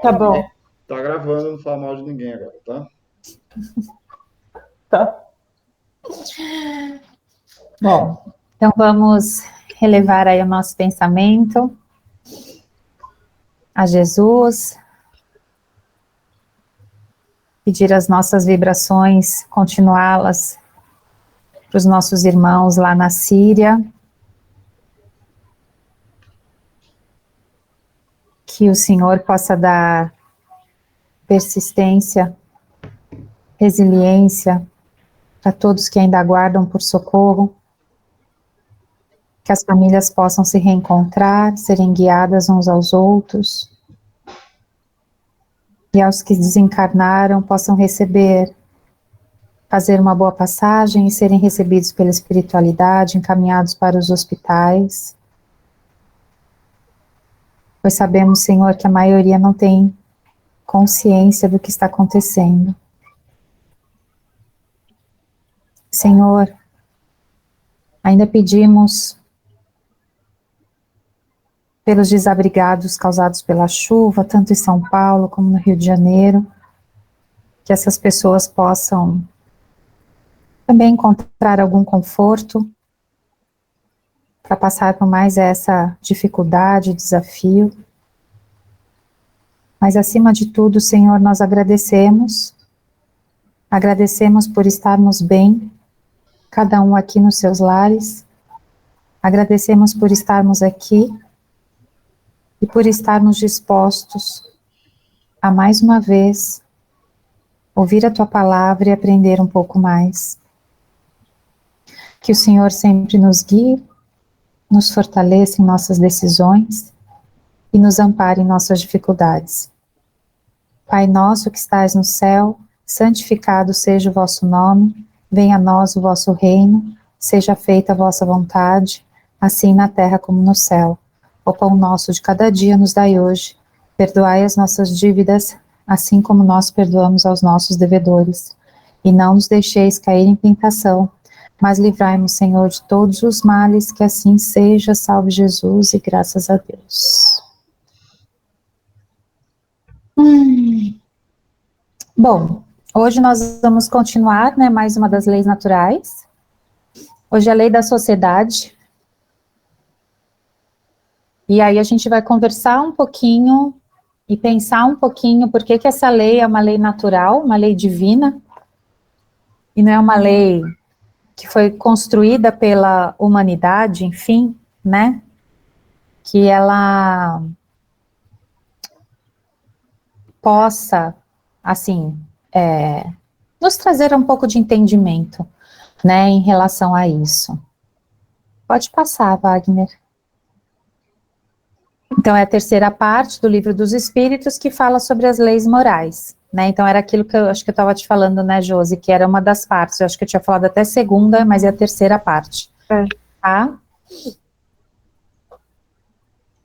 Tá bom. Tá gravando, não fala mal de ninguém agora, tá? Tá. Bom, então vamos relevar aí o nosso pensamento a Jesus, pedir as nossas vibrações, continuá-las para os nossos irmãos lá na Síria, que o Senhor possa dar persistência, resiliência para todos que ainda aguardam por socorro, que as famílias possam se reencontrar, serem guiadas uns aos outros, e aos que desencarnaram possam fazer uma boa passagem e serem recebidos pela espiritualidade, encaminhados para os hospitais, pois sabemos, Senhor, que a maioria não tem consciência do que está acontecendo. Senhor, ainda pedimos pelos desabrigados causados pela chuva, tanto em São Paulo como no Rio de Janeiro, que essas pessoas possam também encontrar algum conforto para passar por mais essa dificuldade, desafio. Mas acima de tudo, Senhor, nós agradecemos por estarmos bem, cada um aqui nos seus lares, agradecemos por estarmos aqui e por estarmos dispostos a mais uma vez ouvir a Tua palavra e aprender um pouco mais. Que o Senhor sempre nos guie, nos fortaleça em nossas decisões e nos ampare em nossas dificuldades. Pai nosso que estais no céu, santificado seja o vosso nome, venha a nós o vosso reino, seja feita a vossa vontade, assim na terra como no céu. O pão nosso de cada dia nos dai hoje, perdoai as nossas dívidas, assim como nós perdoamos aos nossos devedores. E não nos deixeis cair em tentação, mas livrai-nos, Senhor, de todos os males, que assim seja, salve Jesus, e graças a Deus. Bom, hoje nós vamos continuar, né, mais uma das leis naturais. Hoje é a lei da sociedade. E aí a gente vai conversar um pouquinho e pensar um pouquinho por que essa lei é uma lei natural, uma lei divina, e não é uma lei que foi construída pela humanidade, enfim, né, que ela possa, assim, nos trazer um pouco de entendimento, né, em relação a isso. Pode passar, Wagner. Então, é a terceira parte do Livro dos Espíritos que fala sobre as leis morais, né, então era aquilo que eu acho que eu estava te falando, né, Josi, que era uma das partes, eu acho que eu tinha falado até segunda, mas é a terceira parte, tá?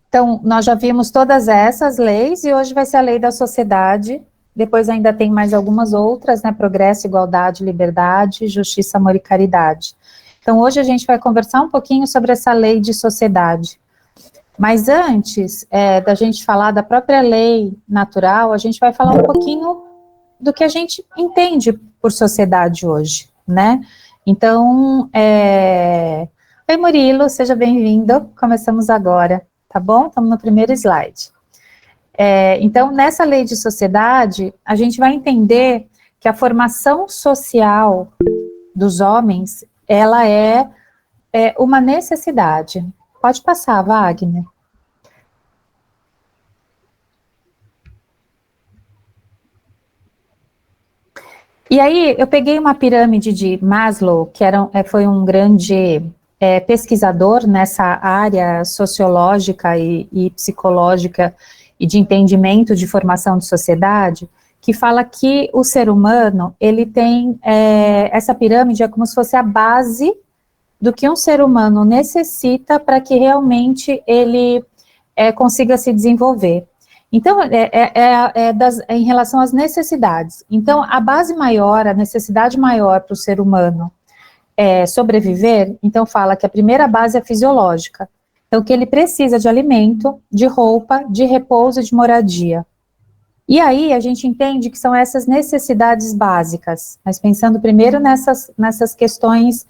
Então, nós já vimos todas essas leis, e hoje vai ser a lei da sociedade, depois ainda tem mais algumas outras, né, progresso, igualdade, liberdade, justiça, amor e caridade. Então, hoje a gente vai conversar um pouquinho sobre essa lei de sociedade. Mas antes da gente falar da própria lei natural, a gente vai falar um pouquinho do que a gente entende por sociedade hoje, né? Então, oi Murilo, seja bem-vindo, começamos agora, tá bom? Estamos no primeiro slide. Então, nessa lei de sociedade, a gente vai entender que a formação social dos homens, ela é uma necessidade. Pode passar, Wagner. E aí, eu peguei uma pirâmide de Maslow, que foi um grande pesquisador nessa área sociológica e psicológica e de entendimento de formação de sociedade, que fala que o ser humano, ele tem, essa pirâmide é como se fosse a base do que um ser humano necessita para que realmente ele consiga se desenvolver. Então, em relação às necessidades. Então, a base maior, a necessidade maior para o ser humano sobreviver, então fala que a primeira base é fisiológica. Então, que ele precisa de alimento, de roupa, de repouso e de moradia. E aí a gente entende que são essas necessidades básicas, mas pensando primeiro nessas questões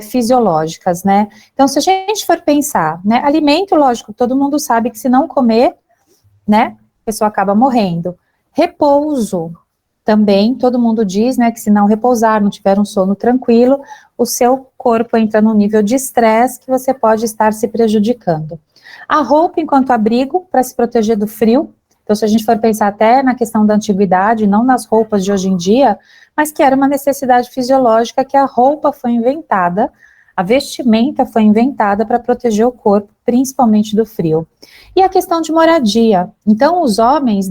fisiológicas, né? Então, se a gente for pensar, né, alimento, lógico, todo mundo sabe que se não comer, né, a pessoa acaba morrendo. Repouso, também, todo mundo diz, né, que se não repousar, não tiver um sono tranquilo, o seu corpo entra num nível de estresse que você pode estar se prejudicando. A roupa enquanto abrigo, para se proteger do frio. Então, se a gente for pensar até na questão da antiguidade, não nas roupas de hoje em dia, mas que era uma necessidade fisiológica que a roupa foi inventada, a vestimenta foi inventada para proteger o corpo, principalmente do frio. E a questão de moradia. Então, os homens,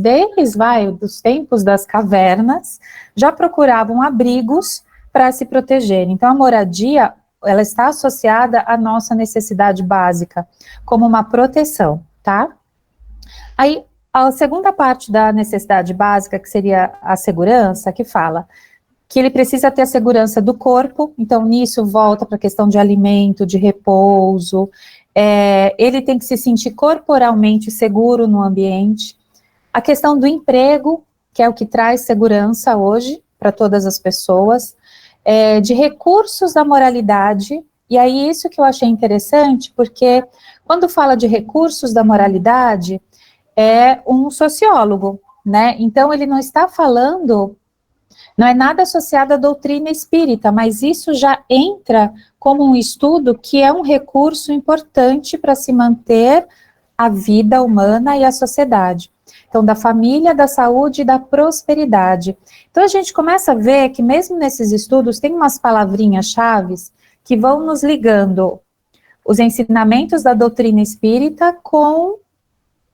dos tempos das cavernas, já procuravam abrigos para se proteger. Então, a moradia, ela está associada à nossa necessidade básica, como uma proteção, tá? Aí, a segunda parte da necessidade básica, que seria a segurança, que fala que ele precisa ter a segurança do corpo, então nisso volta para a questão de alimento, de repouso, ele tem que se sentir corporalmente seguro no ambiente. A questão do emprego, que é o que traz segurança hoje para todas as pessoas, de recursos da moralidade, e aí isso que eu achei interessante, porque quando fala de recursos da moralidade, é um sociólogo, né? Então ele não está falando, não é nada associado à doutrina espírita, mas isso já entra como um estudo que é um recurso importante para se manter a vida humana e a sociedade. Então, da família, da saúde e da prosperidade. Então, a gente começa a ver que mesmo nesses estudos tem umas palavrinhas-chave que vão nos ligando os ensinamentos da doutrina espírita com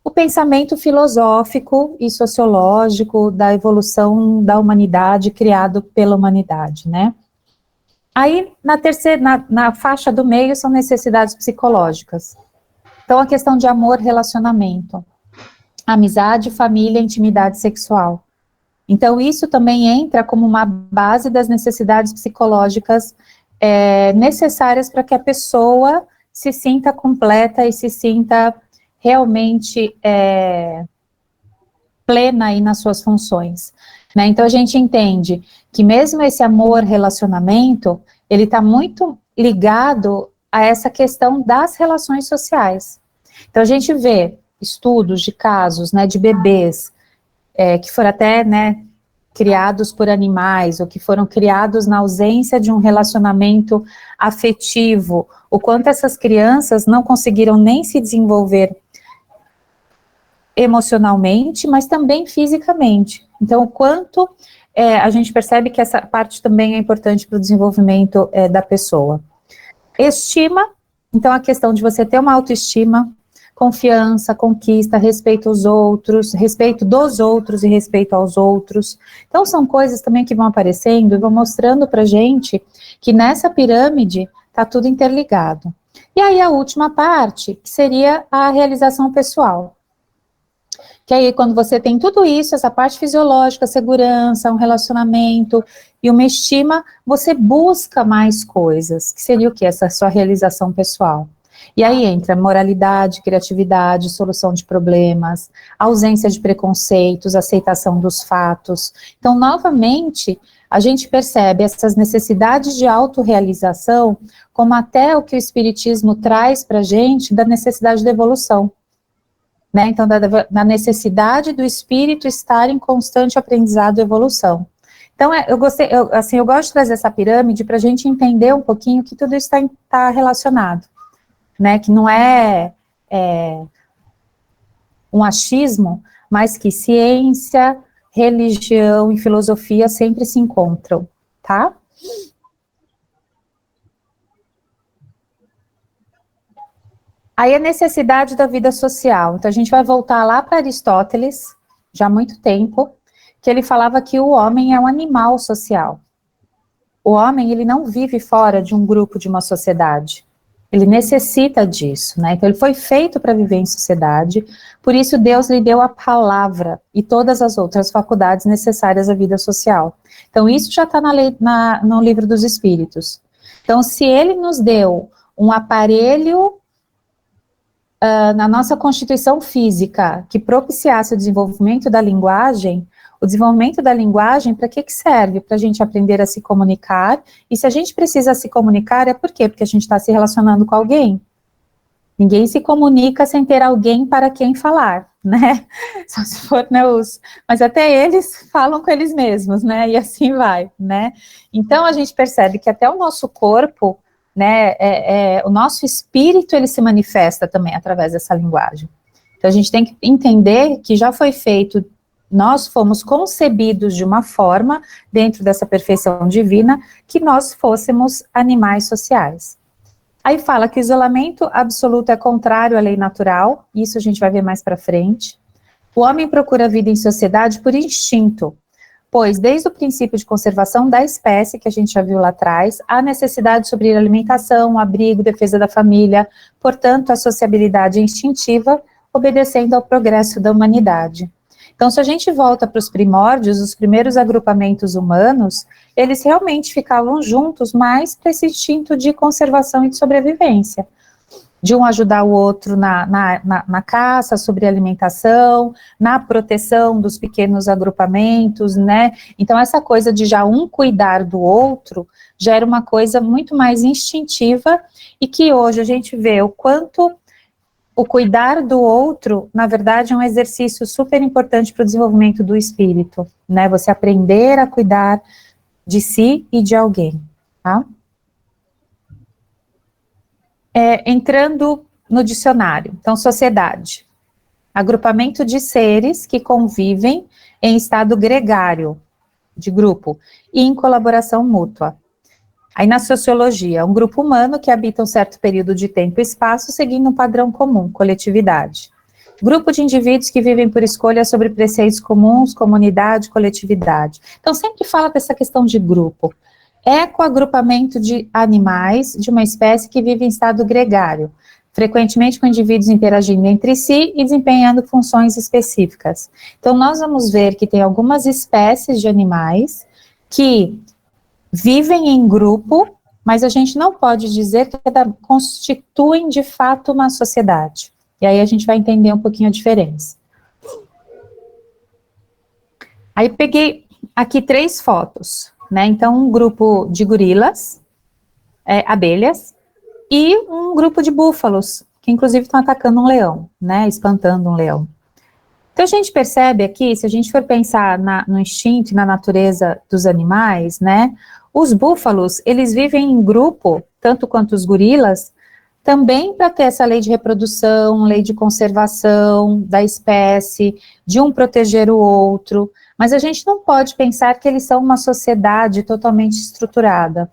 o pensamento filosófico e sociológico da evolução da humanidade, criado pela humanidade, né? Aí, na faixa do meio, são necessidades psicológicas. Então, a questão de amor, relacionamento, amizade, família, intimidade sexual. Então, isso também entra como uma base das necessidades psicológicas necessárias para que a pessoa se sinta completa e se sinta realmente plena aí nas suas funções, né? Então a gente entende que mesmo esse amor, relacionamento, ele está muito ligado a essa questão das relações sociais. Então a gente vê estudos de casos, né, de bebês que foram até, né, criados por animais, ou que foram criados na ausência de um relacionamento afetivo, o quanto essas crianças não conseguiram nem se desenvolver emocionalmente, mas também fisicamente. Então, o quanto a gente percebe que essa parte também é importante para o desenvolvimento da pessoa. Estima, então a questão de você ter uma autoestima, confiança, conquista, respeito aos outros, respeito dos outros e respeito aos outros. Então, são coisas também que vão aparecendo e vão mostrando para a gente que nessa pirâmide está tudo interligado. E aí a última parte, que seria a realização pessoal. Que aí, quando você tem tudo isso, essa parte fisiológica, segurança, um relacionamento e uma estima, você busca mais coisas, que seria o quê? Essa sua realização pessoal. E aí entra moralidade, criatividade, solução de problemas, ausência de preconceitos, aceitação dos fatos. Então, novamente, a gente percebe essas necessidades de autorrealização, como até o que o Espiritismo traz para a gente da necessidade de evolução. Né, então, da necessidade do espírito estar em constante aprendizado e evolução. Então, eu gosto de trazer essa pirâmide para a gente entender um pouquinho que tudo isso está relacionado, né, que não é um achismo, mas que ciência, religião e filosofia sempre se encontram, tá? Aí a necessidade da vida social. Então a gente vai voltar lá para Aristóteles, já há muito tempo, que ele falava que o homem é um animal social. O homem, ele não vive fora de um grupo, de uma sociedade. Ele necessita disso, né? Então ele foi feito para viver em sociedade, por isso Deus lhe deu a palavra e todas as outras faculdades necessárias à vida social. Então isso já está no Livro dos Espíritos. Então se ele nos deu um aparelho na nossa constituição física que propiciasse o desenvolvimento da linguagem, para que serve? Para a gente aprender a se comunicar, e se a gente precisa se comunicar, é por quê? Porque a gente está se relacionando com alguém. Ninguém se comunica sem ter alguém para quem falar, né? Só se for, né, mas até eles falam com eles mesmos, né? E assim vai, né? Então, a gente percebe que até o nosso corpo, né, o nosso espírito, ele se manifesta também através dessa linguagem. Então, a gente tem que entender que já foi feito, nós fomos concebidos de uma forma, dentro dessa perfeição divina, que nós fôssemos animais sociais. Aí fala que o isolamento absoluto é contrário à lei natural, isso a gente vai ver mais para frente. O homem procura a vida em sociedade por instinto, pois desde o princípio de conservação da espécie, que a gente já viu lá atrás, há necessidade de suprir alimentação, abrigo, defesa da família, portanto, a sociabilidade é instintiva, obedecendo ao progresso da humanidade. Então, se a gente volta para os primórdios, os primeiros agrupamentos humanos, eles realmente ficavam juntos, mais para esse instinto de conservação e de sobrevivência. De um ajudar o outro na caça, sobre alimentação, na proteção dos pequenos agrupamentos, né? Então, essa coisa de já um cuidar do outro, já era uma coisa muito mais instintiva, e que hoje a gente vê o quanto o cuidar do outro, na verdade, é um exercício super importante para o desenvolvimento do espírito, né? Você aprender a cuidar de si e de alguém, tá? Entrando no dicionário, então, sociedade, agrupamento de seres que convivem em estado gregário, de grupo, e em colaboração mútua. Aí na sociologia, um grupo humano que habita um certo período de tempo e espaço seguindo um padrão comum, coletividade. Grupo de indivíduos que vivem por escolha sobre preceitos comuns, comunidade, coletividade. Então sempre fala dessa questão de grupo. Ecoagrupamento de animais de uma espécie que vive em estado gregário, frequentemente com indivíduos interagindo entre si e desempenhando funções específicas. Então nós vamos ver que tem algumas espécies de animais que vivem em grupo, mas a gente não pode dizer que constituem de fato uma sociedade. E aí a gente vai entender um pouquinho a diferença. Aí peguei aqui 3 fotos, né? Então, um grupo de gorilas, abelhas, e um grupo de búfalos, que inclusive estão atacando um leão, né? Espantando um leão. Então, a gente percebe aqui, se a gente for pensar no instinto e na natureza dos animais, né? Os búfalos, eles vivem em grupo, tanto quanto os gorilas, também para ter essa lei de reprodução, lei de conservação da espécie, de um proteger o outro, mas a gente não pode pensar que eles são uma sociedade totalmente estruturada.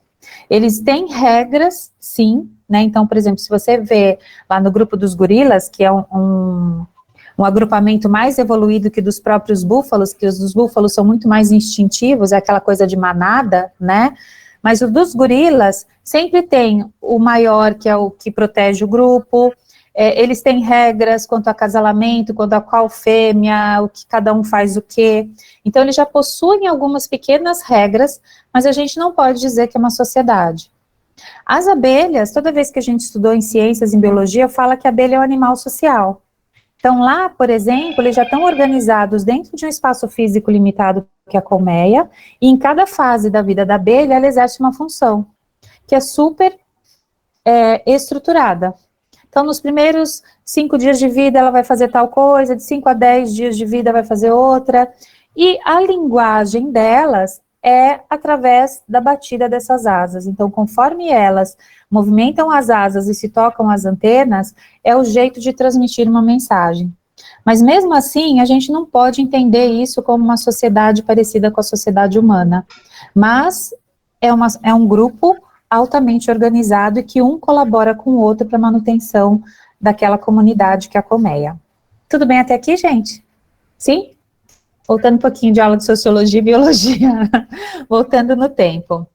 Eles têm regras, sim, né? Então, por exemplo, se você vê lá no grupo dos gorilas, que é um agrupamento mais evoluído que dos próprios búfalos, que os dos búfalos são muito mais instintivos, é aquela coisa de manada, né? Mas o dos gorilas sempre tem o maior, que é o que protege o grupo, eles têm regras quanto a acasalamento, quanto a qual fêmea, o que cada um faz o quê. Então, eles já possuem algumas pequenas regras, mas a gente não pode dizer que é uma sociedade. As abelhas, toda vez que a gente estudou em ciências, em biologia, fala que a abelha é um animal social. Então, lá, por exemplo, eles já estão organizados dentro de um espaço físico limitado, que é a colmeia, e em cada fase da vida da abelha, ela exerce uma função, que é super estruturada. Então, nos primeiros 5 dias de vida, ela vai fazer tal coisa, de 5 a 10 dias de vida vai fazer outra, e a linguagem delas é através da batida dessas asas. Então, conforme elas movimentam as asas e se tocam as antenas, é o jeito de transmitir uma mensagem. Mas mesmo assim, a gente não pode entender isso como uma sociedade parecida com a sociedade humana. Mas é um grupo altamente organizado e que um colabora com o outro para a manutenção daquela comunidade que é a colmeia. Tudo bem até aqui, gente? Sim? Voltando um pouquinho de aula de sociologia e biologia, voltando no tempo.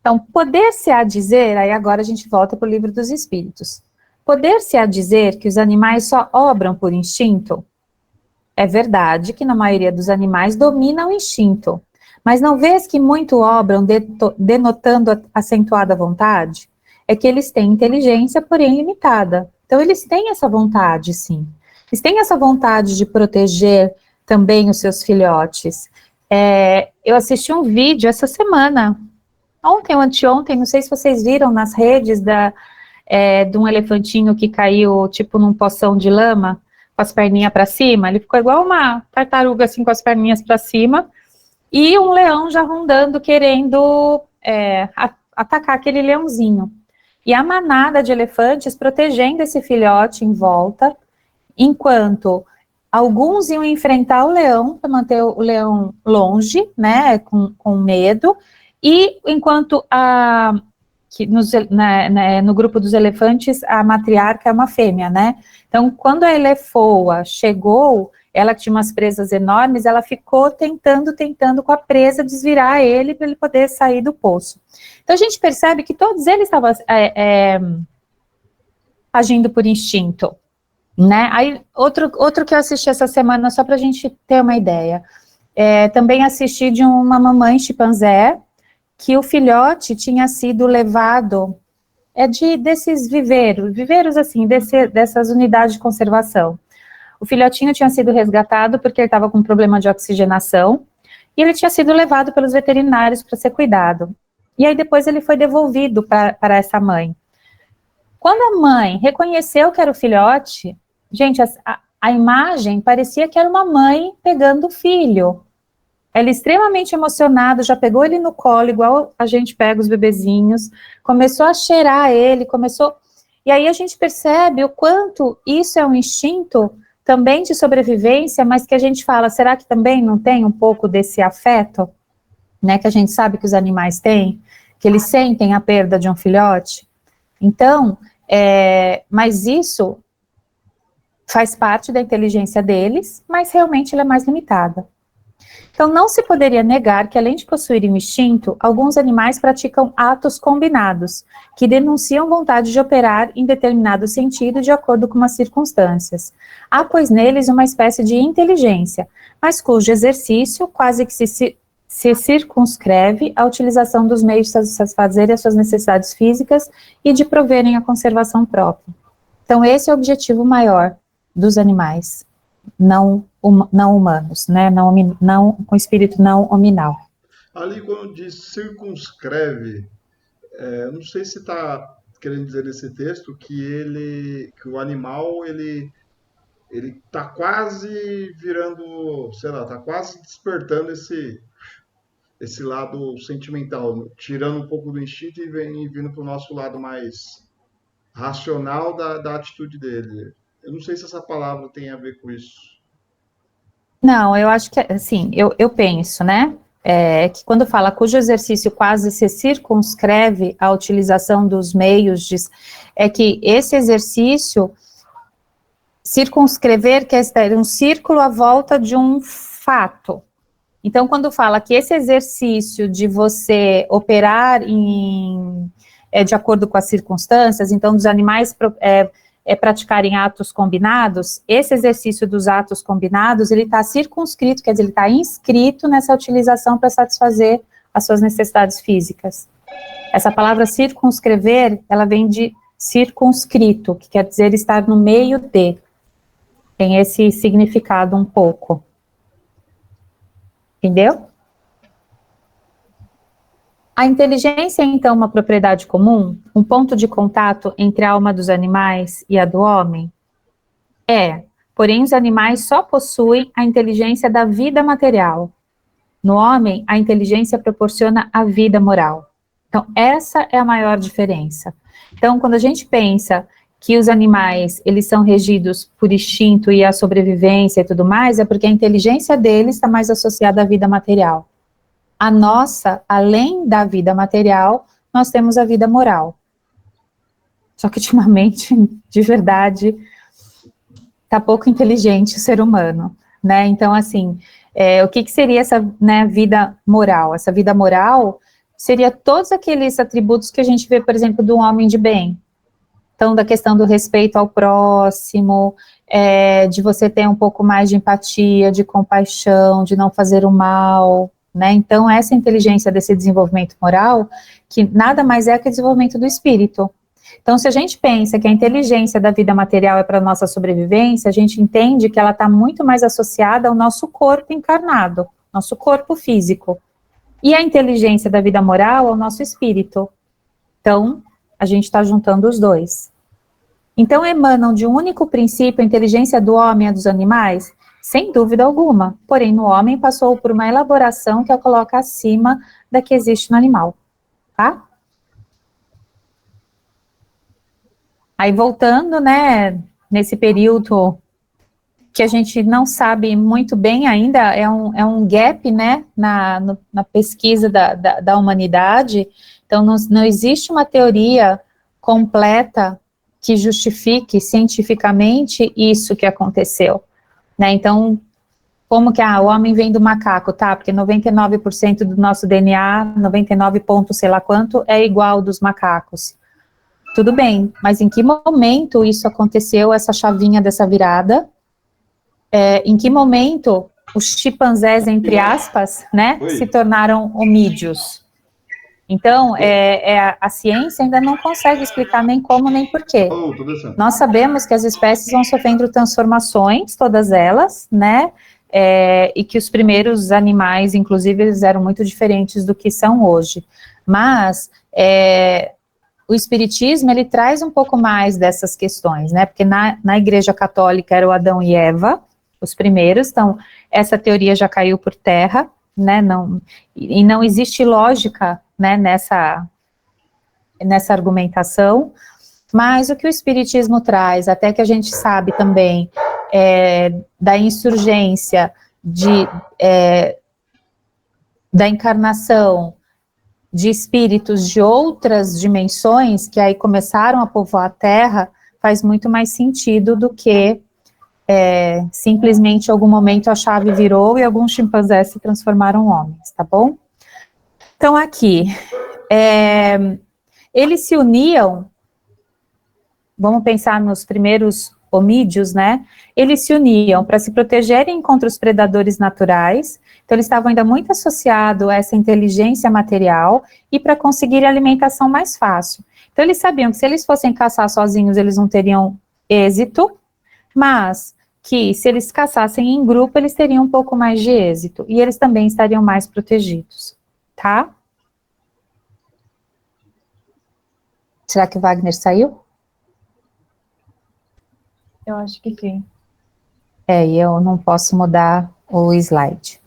Então, poder-se-á dizer, aí agora a gente volta para o livro dos espíritos, poder-se-á dizer que os animais só obram por instinto? É verdade que na maioria dos animais domina o instinto, mas não vês que muito obram denotando acentuada vontade? É que eles têm inteligência, porém limitada. Então, eles têm essa vontade, sim. Eles têm essa vontade de proteger também os seus filhotes. Eu assisti um vídeo essa semana, ontem ou anteontem, não sei se vocês viram nas redes, de um elefantinho que caiu, tipo, num poção de lama, com as perninhas para cima. Ele ficou igual uma tartaruga, assim, com as perninhas para cima, e um leão já rondando, querendo atacar aquele leãozinho. E a manada de elefantes protegendo esse filhote em volta, enquanto alguns iam enfrentar o leão, para manter o leão longe, né, com medo, e enquanto no grupo dos elefantes, a matriarca é uma fêmea, né? Então, quando a elefoa chegou, ela tinha umas presas enormes, ela ficou tentando com a presa desvirar ele para ele poder sair do poço. Então, a gente percebe que todos eles estavam agindo por instinto, né? Aí, outro que eu assisti essa semana, só para a gente ter uma ideia, também assisti de uma mamãe chimpanzé, que o filhote tinha sido levado, desses viveiros assim, dessas unidades de conservação. O filhotinho tinha sido resgatado porque ele estava com problema de oxigenação, e ele tinha sido levado pelos veterinários para ser cuidado. E aí depois ele foi devolvido para essa mãe. Quando a mãe reconheceu que era o filhote, gente, a imagem parecia que era uma mãe pegando o filho. Ela extremamente emocionada, já pegou ele no colo, igual a gente pega os bebezinhos, começou a cheirar ele, E aí a gente percebe o quanto isso é um instinto também de sobrevivência, mas que a gente fala, será que também não tem um pouco desse afeto, né, que a gente sabe que os animais têm, que eles sentem a perda de um filhote? Então, mas isso faz parte da inteligência deles, mas realmente ela é mais limitada. Então, não se poderia negar que, além de possuírem o instinto, alguns animais praticam atos combinados, que denunciam vontade de operar em determinado sentido de acordo com as circunstâncias. Há, pois, neles uma espécie de inteligência, mas cujo exercício quase que se circunscreve à utilização dos meios de satisfazerem as suas necessidades físicas e de proverem a conservação própria. Então, esse é o objetivo maior dos animais não humanos, né? Não com espírito não hominal. Ali, quando diz circunscreve, não sei se está querendo dizer nesse texto que o animal ele está quase virando, sei lá, está quase despertando esse lado sentimental, tirando um pouco do instinto e vindo para o nosso lado mais racional da atitude dele. Eu não sei se essa palavra tem a ver com isso. Não, eu acho que, assim, eu penso, né, que quando fala cujo exercício quase se circunscreve à utilização dos meios, é que esse exercício, circunscrever, quer dizer, um círculo à volta de um fato. Então, quando fala que esse exercício de você operar de acordo com as circunstâncias, então, dos animais praticarem atos combinados, esse exercício dos atos combinados, ele está circunscrito, quer dizer, ele está inscrito nessa utilização para satisfazer as suas necessidades físicas. Essa palavra circunscrever, ela vem de circunscrito, que quer dizer estar no meio de. Tem esse significado um pouco. Entendeu? A inteligência é, então, uma propriedade comum? Um ponto de contato entre a alma dos animais e a do homem? Porém, os animais só possuem a inteligência da vida material. No homem, a inteligência proporciona a vida moral. Então, essa é a maior diferença. Então, quando a gente pensa que os animais, eles são regidos por instinto e a sobrevivência e tudo mais, é porque a inteligência deles está mais associada à vida material. A nossa, além da vida material, nós temos a vida moral. Só que ultimamente, de verdade, está pouco inteligente o ser humano, né? Então, assim, o que seria essa, né, vida moral? Essa vida moral seria todos aqueles atributos que a gente vê, por exemplo, do homem de bem. Então, da questão do respeito ao próximo, de você ter um pouco mais de empatia, de compaixão, de não fazer o mal, né? Então, essa inteligência desse desenvolvimento moral, que nada mais é que o desenvolvimento do espírito. Então, se a gente pensa que a inteligência da vida material é para a nossa sobrevivência, a gente entende que ela está muito mais associada ao nosso corpo encarnado, nosso corpo físico. E a inteligência da vida moral ao nosso espírito. Então, a gente está juntando os dois. Então, emanam de um único princípio a inteligência do homem e a dos animais? Sem dúvida alguma. Porém, no homem passou por uma elaboração que a coloca acima da que existe no animal. Tá? Aí, voltando, né, nesse período que a gente não sabe muito bem ainda, é um gap, né, na pesquisa da humanidade. Então, não existe uma teoria completa que justifique cientificamente isso que aconteceu, né? Então, como que o homem vem do macaco, tá? Porque 99% do nosso DNA, 99 ponto sei lá quanto, é igual dos macacos. Tudo bem, mas em que momento isso aconteceu, essa chavinha dessa virada? Em que momento os chimpanzés, entre aspas, né, se tornaram homídeos? Então, a ciência ainda não consegue explicar nem como, nem porquê. Nós sabemos que as espécies vão sofrendo transformações, todas elas, né, e que os primeiros animais, inclusive, eles eram muito diferentes do que são hoje. Mas o espiritismo, ele traz um pouco mais dessas questões, né, porque na Igreja Católica era o Adão e Eva, os primeiros, então essa teoria já caiu por terra, né, e não existe lógica, né, nessa argumentação, mas o que o Espiritismo traz, até que a gente sabe também, da insurgência, da encarnação de espíritos de outras dimensões, que aí começaram a povoar a Terra, faz muito mais sentido do que simplesmente em algum momento a chave virou e alguns chimpanzés se transformaram em homens, tá bom? Então aqui, eles se uniam, vamos pensar nos primeiros homídeos, né? Eles se uniam para se protegerem contra os predadores naturais, então eles estavam ainda muito associados a essa inteligência material e para conseguir alimentação mais fácil. Então eles sabiam que se eles fossem caçar sozinhos, eles não teriam êxito, mas que se eles caçassem em grupo, eles teriam um pouco mais de êxito, e eles também estariam mais protegidos, tá? Será que o Wagner saiu? Eu acho que sim. E eu não posso mudar o slide.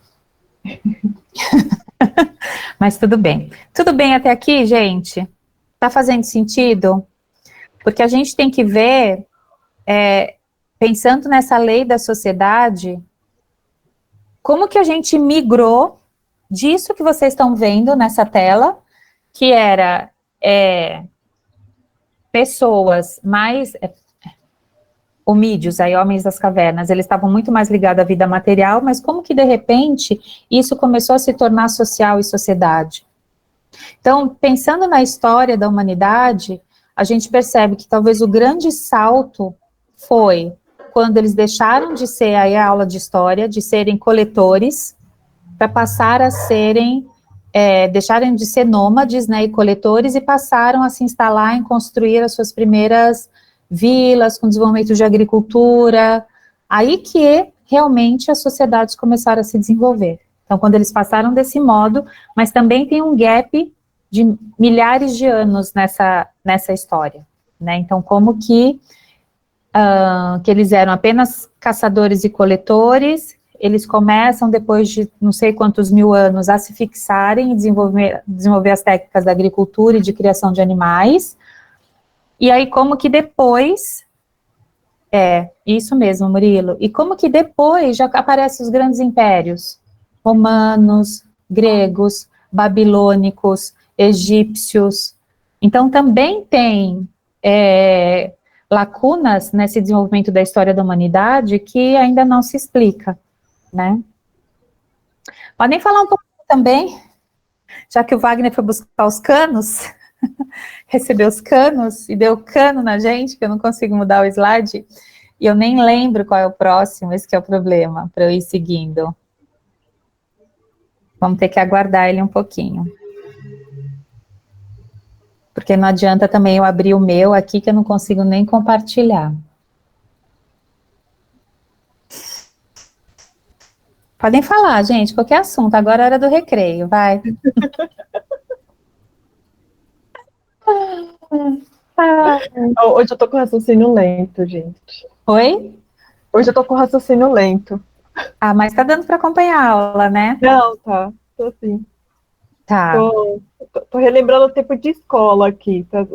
Mas tudo bem. Tudo bem até aqui, gente? Tá fazendo sentido? Porque a gente tem que ver, pensando nessa lei da sociedade, como que a gente migrou disso que vocês estão vendo nessa tela, que era pessoas mais homídeos, aí homens das cavernas, eles estavam muito mais ligados à vida material, mas como que de repente isso começou a se tornar social e sociedade? Então, pensando na história da humanidade, a gente percebe que talvez o grande salto foi quando eles deixaram de ser, aí a aula de história, de serem coletores, para passar a serem, deixarem de ser nômades, né, e coletores, e passaram a se instalar em construir as suas primeiras vilas, com desenvolvimento de agricultura, aí que realmente as sociedades começaram a se desenvolver. Então, quando eles passaram desse modo, mas também tem um gap de milhares de anos nessa história, né? Então, como que eles eram apenas caçadores e coletores, eles começam, depois de não sei quantos mil anos, a se fixarem e desenvolver as técnicas da agricultura e de criação de animais, e aí como que depois, isso mesmo, Murilo, e como que depois já aparecem os grandes impérios, romanos, gregos, babilônicos, egípcios, então também tem lacunas nesse desenvolvimento da história da humanidade que ainda não se explica, né? Podem falar um pouco também, já que o Wagner foi buscar os canos, recebeu os canos e deu cano na gente, que eu não consigo mudar o slide, e eu nem lembro qual é o próximo, esse que é o problema, para eu ir seguindo. Vamos ter que aguardar ele um pouquinho. Porque não adianta também eu abrir o meu aqui que eu não consigo nem compartilhar. Podem falar, gente, qualquer assunto. Agora é hora do recreio, vai. Hoje eu tô com raciocínio lento, gente. Oi? Hoje eu tô com raciocínio lento. Ah, mas tá dando para acompanhar a aula, né? Não, tá. Tô assim. Tá. Tô relembrando o tempo de escola aqui. Tá?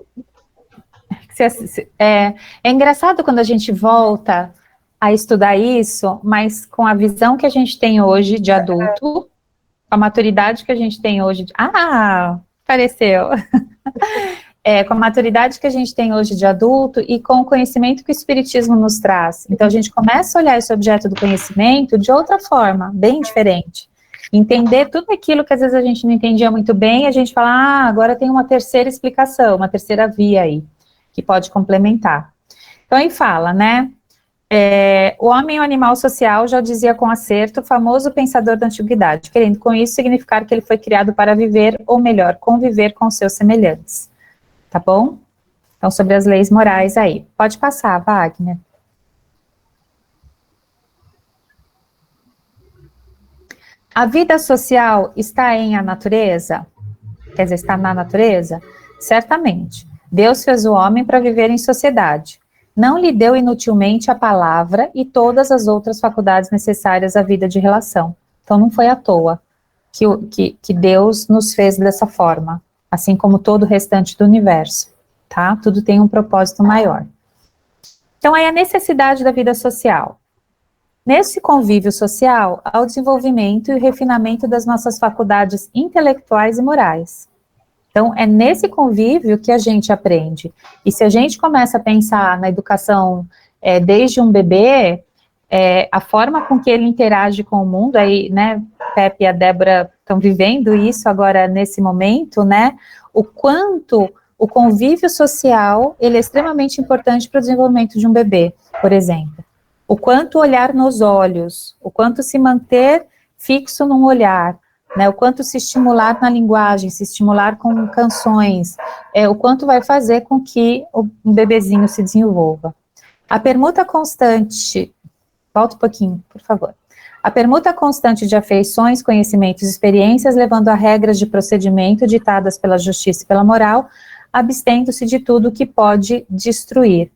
É engraçado quando a gente volta a estudar isso, mas com a visão que a gente tem hoje de adulto, com a maturidade que a gente tem hoje. Apareceu. Com a maturidade que a gente tem hoje de adulto e com o conhecimento que o Espiritismo nos traz. Então, a gente começa a olhar esse objeto do conhecimento de outra forma, bem diferente. Entender tudo aquilo que às vezes a gente não entendia muito bem, a gente fala, agora tem uma terceira explicação, uma terceira via aí, que pode complementar. Então, aí fala, né? O homem é um animal social, já dizia com acerto, o famoso pensador da antiguidade, querendo com isso significar que ele foi criado para viver, ou melhor, conviver com seus semelhantes. Tá bom? Então, sobre as leis morais aí. Pode passar, Wagner. A vida social está em a natureza? Quer dizer, está na natureza? Certamente. Deus fez o homem para viver em sociedade. Não lhe deu inutilmente a palavra e todas as outras faculdades necessárias à vida de relação. Então, não foi à toa que Deus nos fez dessa forma, assim como todo o restante do universo, tá? Tudo tem um propósito maior. Então, aí a necessidade da vida social. Nesse convívio social, há o desenvolvimento e o refinamento das nossas faculdades intelectuais e morais. Então, é nesse convívio que a gente aprende. E se a gente começa a pensar na educação desde um bebê, a forma com que ele interage com o mundo, aí, né, Pepe e a Débora estão vivendo isso agora nesse momento, né, o quanto o convívio social, ele é extremamente importante para o desenvolvimento de um bebê, por exemplo. O quanto olhar nos olhos, o quanto se manter fixo num olhar, né, o quanto se estimular na linguagem, se estimular com canções, o quanto vai fazer com que um bebezinho se desenvolva. A permuta constante, volta um pouquinho, por favor. A permuta constante de afeições, conhecimentos e experiências, levando a regras de procedimento ditadas pela justiça e pela moral, abstendo-se de tudo que pode destruir.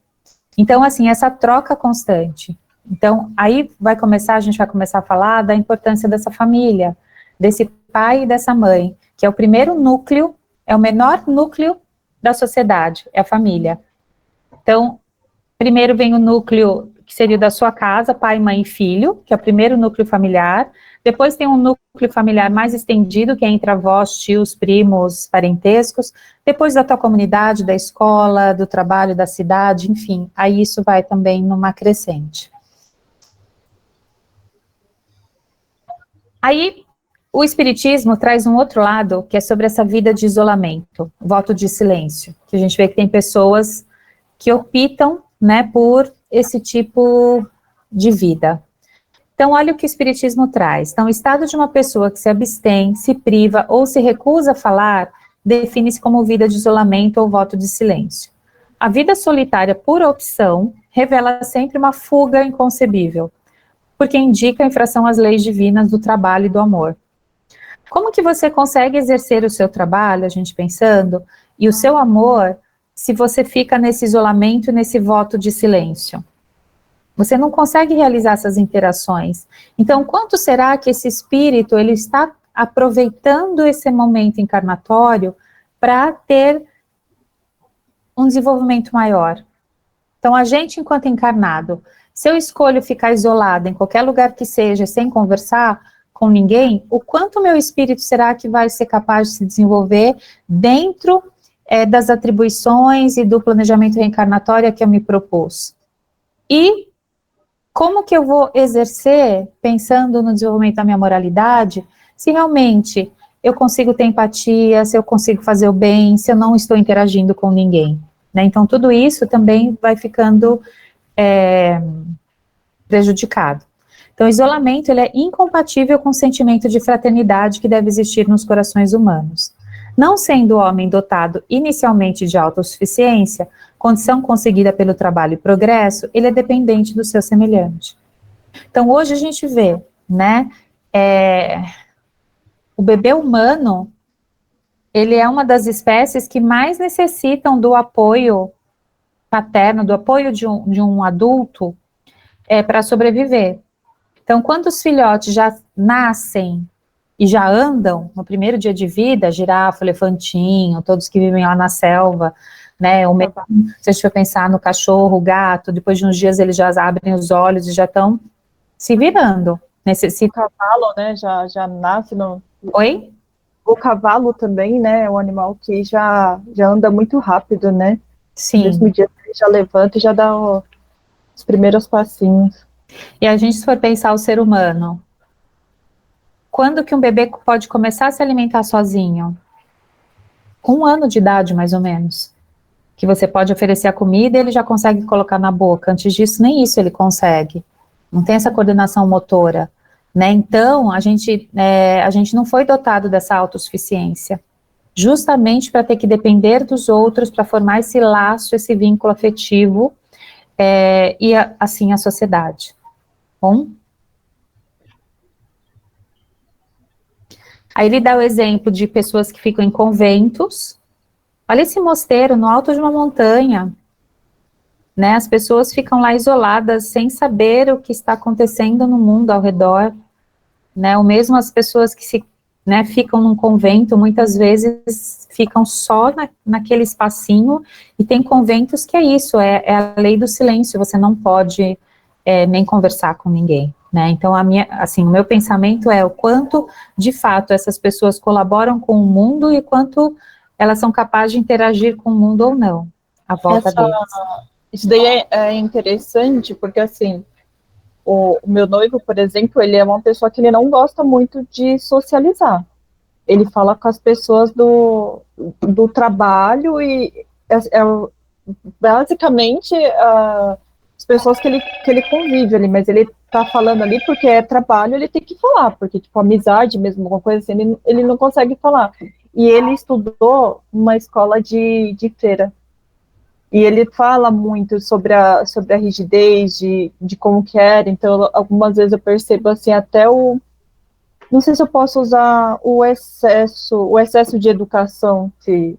Então, assim, essa troca constante. Então, aí a gente vai começar a falar da importância dessa família, desse pai e dessa mãe, que é o primeiro núcleo, é o menor núcleo da sociedade, é a família. Então, primeiro vem o núcleo que seria da sua casa, pai, mãe e filho, que é o primeiro núcleo familiar. Depois tem um núcleo familiar mais estendido, que é entre avós, tios, primos, parentescos. Depois da tua comunidade, da escola, do trabalho, da cidade, enfim. Aí isso vai também numa crescente. Aí, o Espiritismo traz um outro lado, que é sobre essa vida de isolamento, voto de silêncio, que a gente vê que tem pessoas que optam, né, por esse tipo de vida. Então, olha o que o Espiritismo traz. Então, o estado de uma pessoa que se abstém, se priva ou se recusa a falar, define-se como vida de isolamento ou voto de silêncio. A vida solitária por opção revela sempre uma fuga inconcebível, porque indica a infração às leis divinas do trabalho e do amor. Como que você consegue exercer o seu trabalho, a gente pensando, e o seu amor, se você fica nesse isolamento, nesse voto de silêncio? Você não consegue realizar essas interações. Então, quanto será que esse espírito, ele está aproveitando esse momento encarnatório para ter um desenvolvimento maior? Então, a gente, enquanto encarnado, se eu escolho ficar isolada em qualquer lugar que seja, sem conversar com ninguém, o quanto o meu espírito será que vai ser capaz de se desenvolver dentro das atribuições e do planejamento reencarnatório que eu me propus? E como que eu vou exercer, pensando no desenvolvimento da minha moralidade, se realmente eu consigo ter empatia, se eu consigo fazer o bem, se eu não estou interagindo com ninguém, né? Então, tudo isso também vai ficando prejudicado. Então, o isolamento, ele é incompatível com o sentimento de fraternidade que deve existir nos corações humanos. Não sendo o homem dotado inicialmente de autossuficiência, condição conseguida pelo trabalho e progresso, ele é dependente do seu semelhante. Então, hoje a gente vê, né, o bebê humano, ele é uma das espécies que mais necessitam do apoio paterno, do apoio de um adulto, para sobreviver. Então, quando os filhotes já nascem e já andam no primeiro dia de vida, girafa, elefantinho, todos que vivem lá na selva, né, se a gente for pensar no cachorro, o gato, depois de uns dias eles já abrem os olhos e já estão se virando. O cavalo, né, já nasce no... Oi? O cavalo também, né, é um animal que já anda muito rápido, né? Sim. No mesmo dia ele já levanta e já dá os primeiros passinhos. E a gente, se for pensar o ser humano, quando que um bebê pode começar a se alimentar sozinho? Com 1 ano de idade, mais ou menos. Que você pode oferecer a comida e ele já consegue colocar na boca. Antes disso, nem isso ele consegue. Não tem essa coordenação motora. Né? Então, a gente não foi dotado dessa autossuficiência. Justamente para ter que depender dos outros, para formar esse laço, esse vínculo afetivo, e assim a sociedade. Bom? Aí ele dá o exemplo de pessoas que ficam em conventos. Olha esse mosteiro no alto de uma montanha, né? As pessoas ficam lá isoladas, sem saber o que está acontecendo no mundo ao redor, né? Ou mesmo as pessoas que ficam num convento, muitas vezes ficam só naquele espacinho, e tem conventos que é isso, é a lei do silêncio, você não pode nem conversar com ninguém. Né? Então, o meu pensamento é o quanto, de fato, essas pessoas colaboram com o mundo e quanto elas são capazes de interagir com o mundo ou não, à volta deles. Isso daí é interessante, porque, assim, o meu noivo, por exemplo, ele é uma pessoa que ele não gosta muito de socializar. Ele fala com as pessoas do trabalho e basicamente as pessoas que ele convive ali, mas ele tá falando ali porque é trabalho, ele tem que falar, porque, tipo, amizade mesmo, alguma coisa assim, ele não consegue falar. E ele estudou uma escola de freira. E ele fala muito sobre a rigidez de como que era, então algumas vezes eu percebo, assim, até não sei se eu posso usar o excesso de educação, se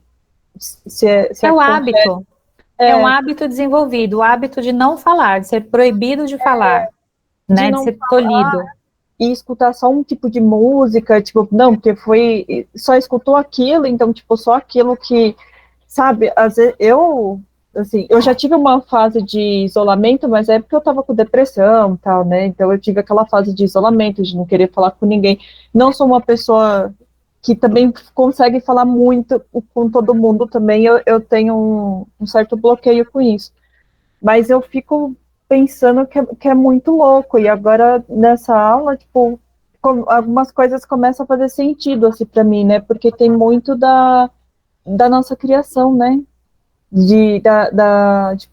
é o hábito. É um hábito desenvolvido, o hábito de não falar, de ser proibido de falar, né, de ser tolhido. E escutar só um tipo de música, tipo, não, porque só escutou aquilo, então, tipo, só aquilo que, sabe, às vezes eu já tive uma fase de isolamento, mas é porque eu tava com depressão e tal, né, então eu tive aquela fase de isolamento, de não querer falar com ninguém. Não sou uma pessoa que também consegue falar muito com todo mundo também, eu tenho um certo bloqueio com isso. Mas eu fico pensando que é muito louco, e agora nessa aula, tipo, algumas coisas começam a fazer sentido, assim, para mim, né, porque tem muito da nossa criação, né,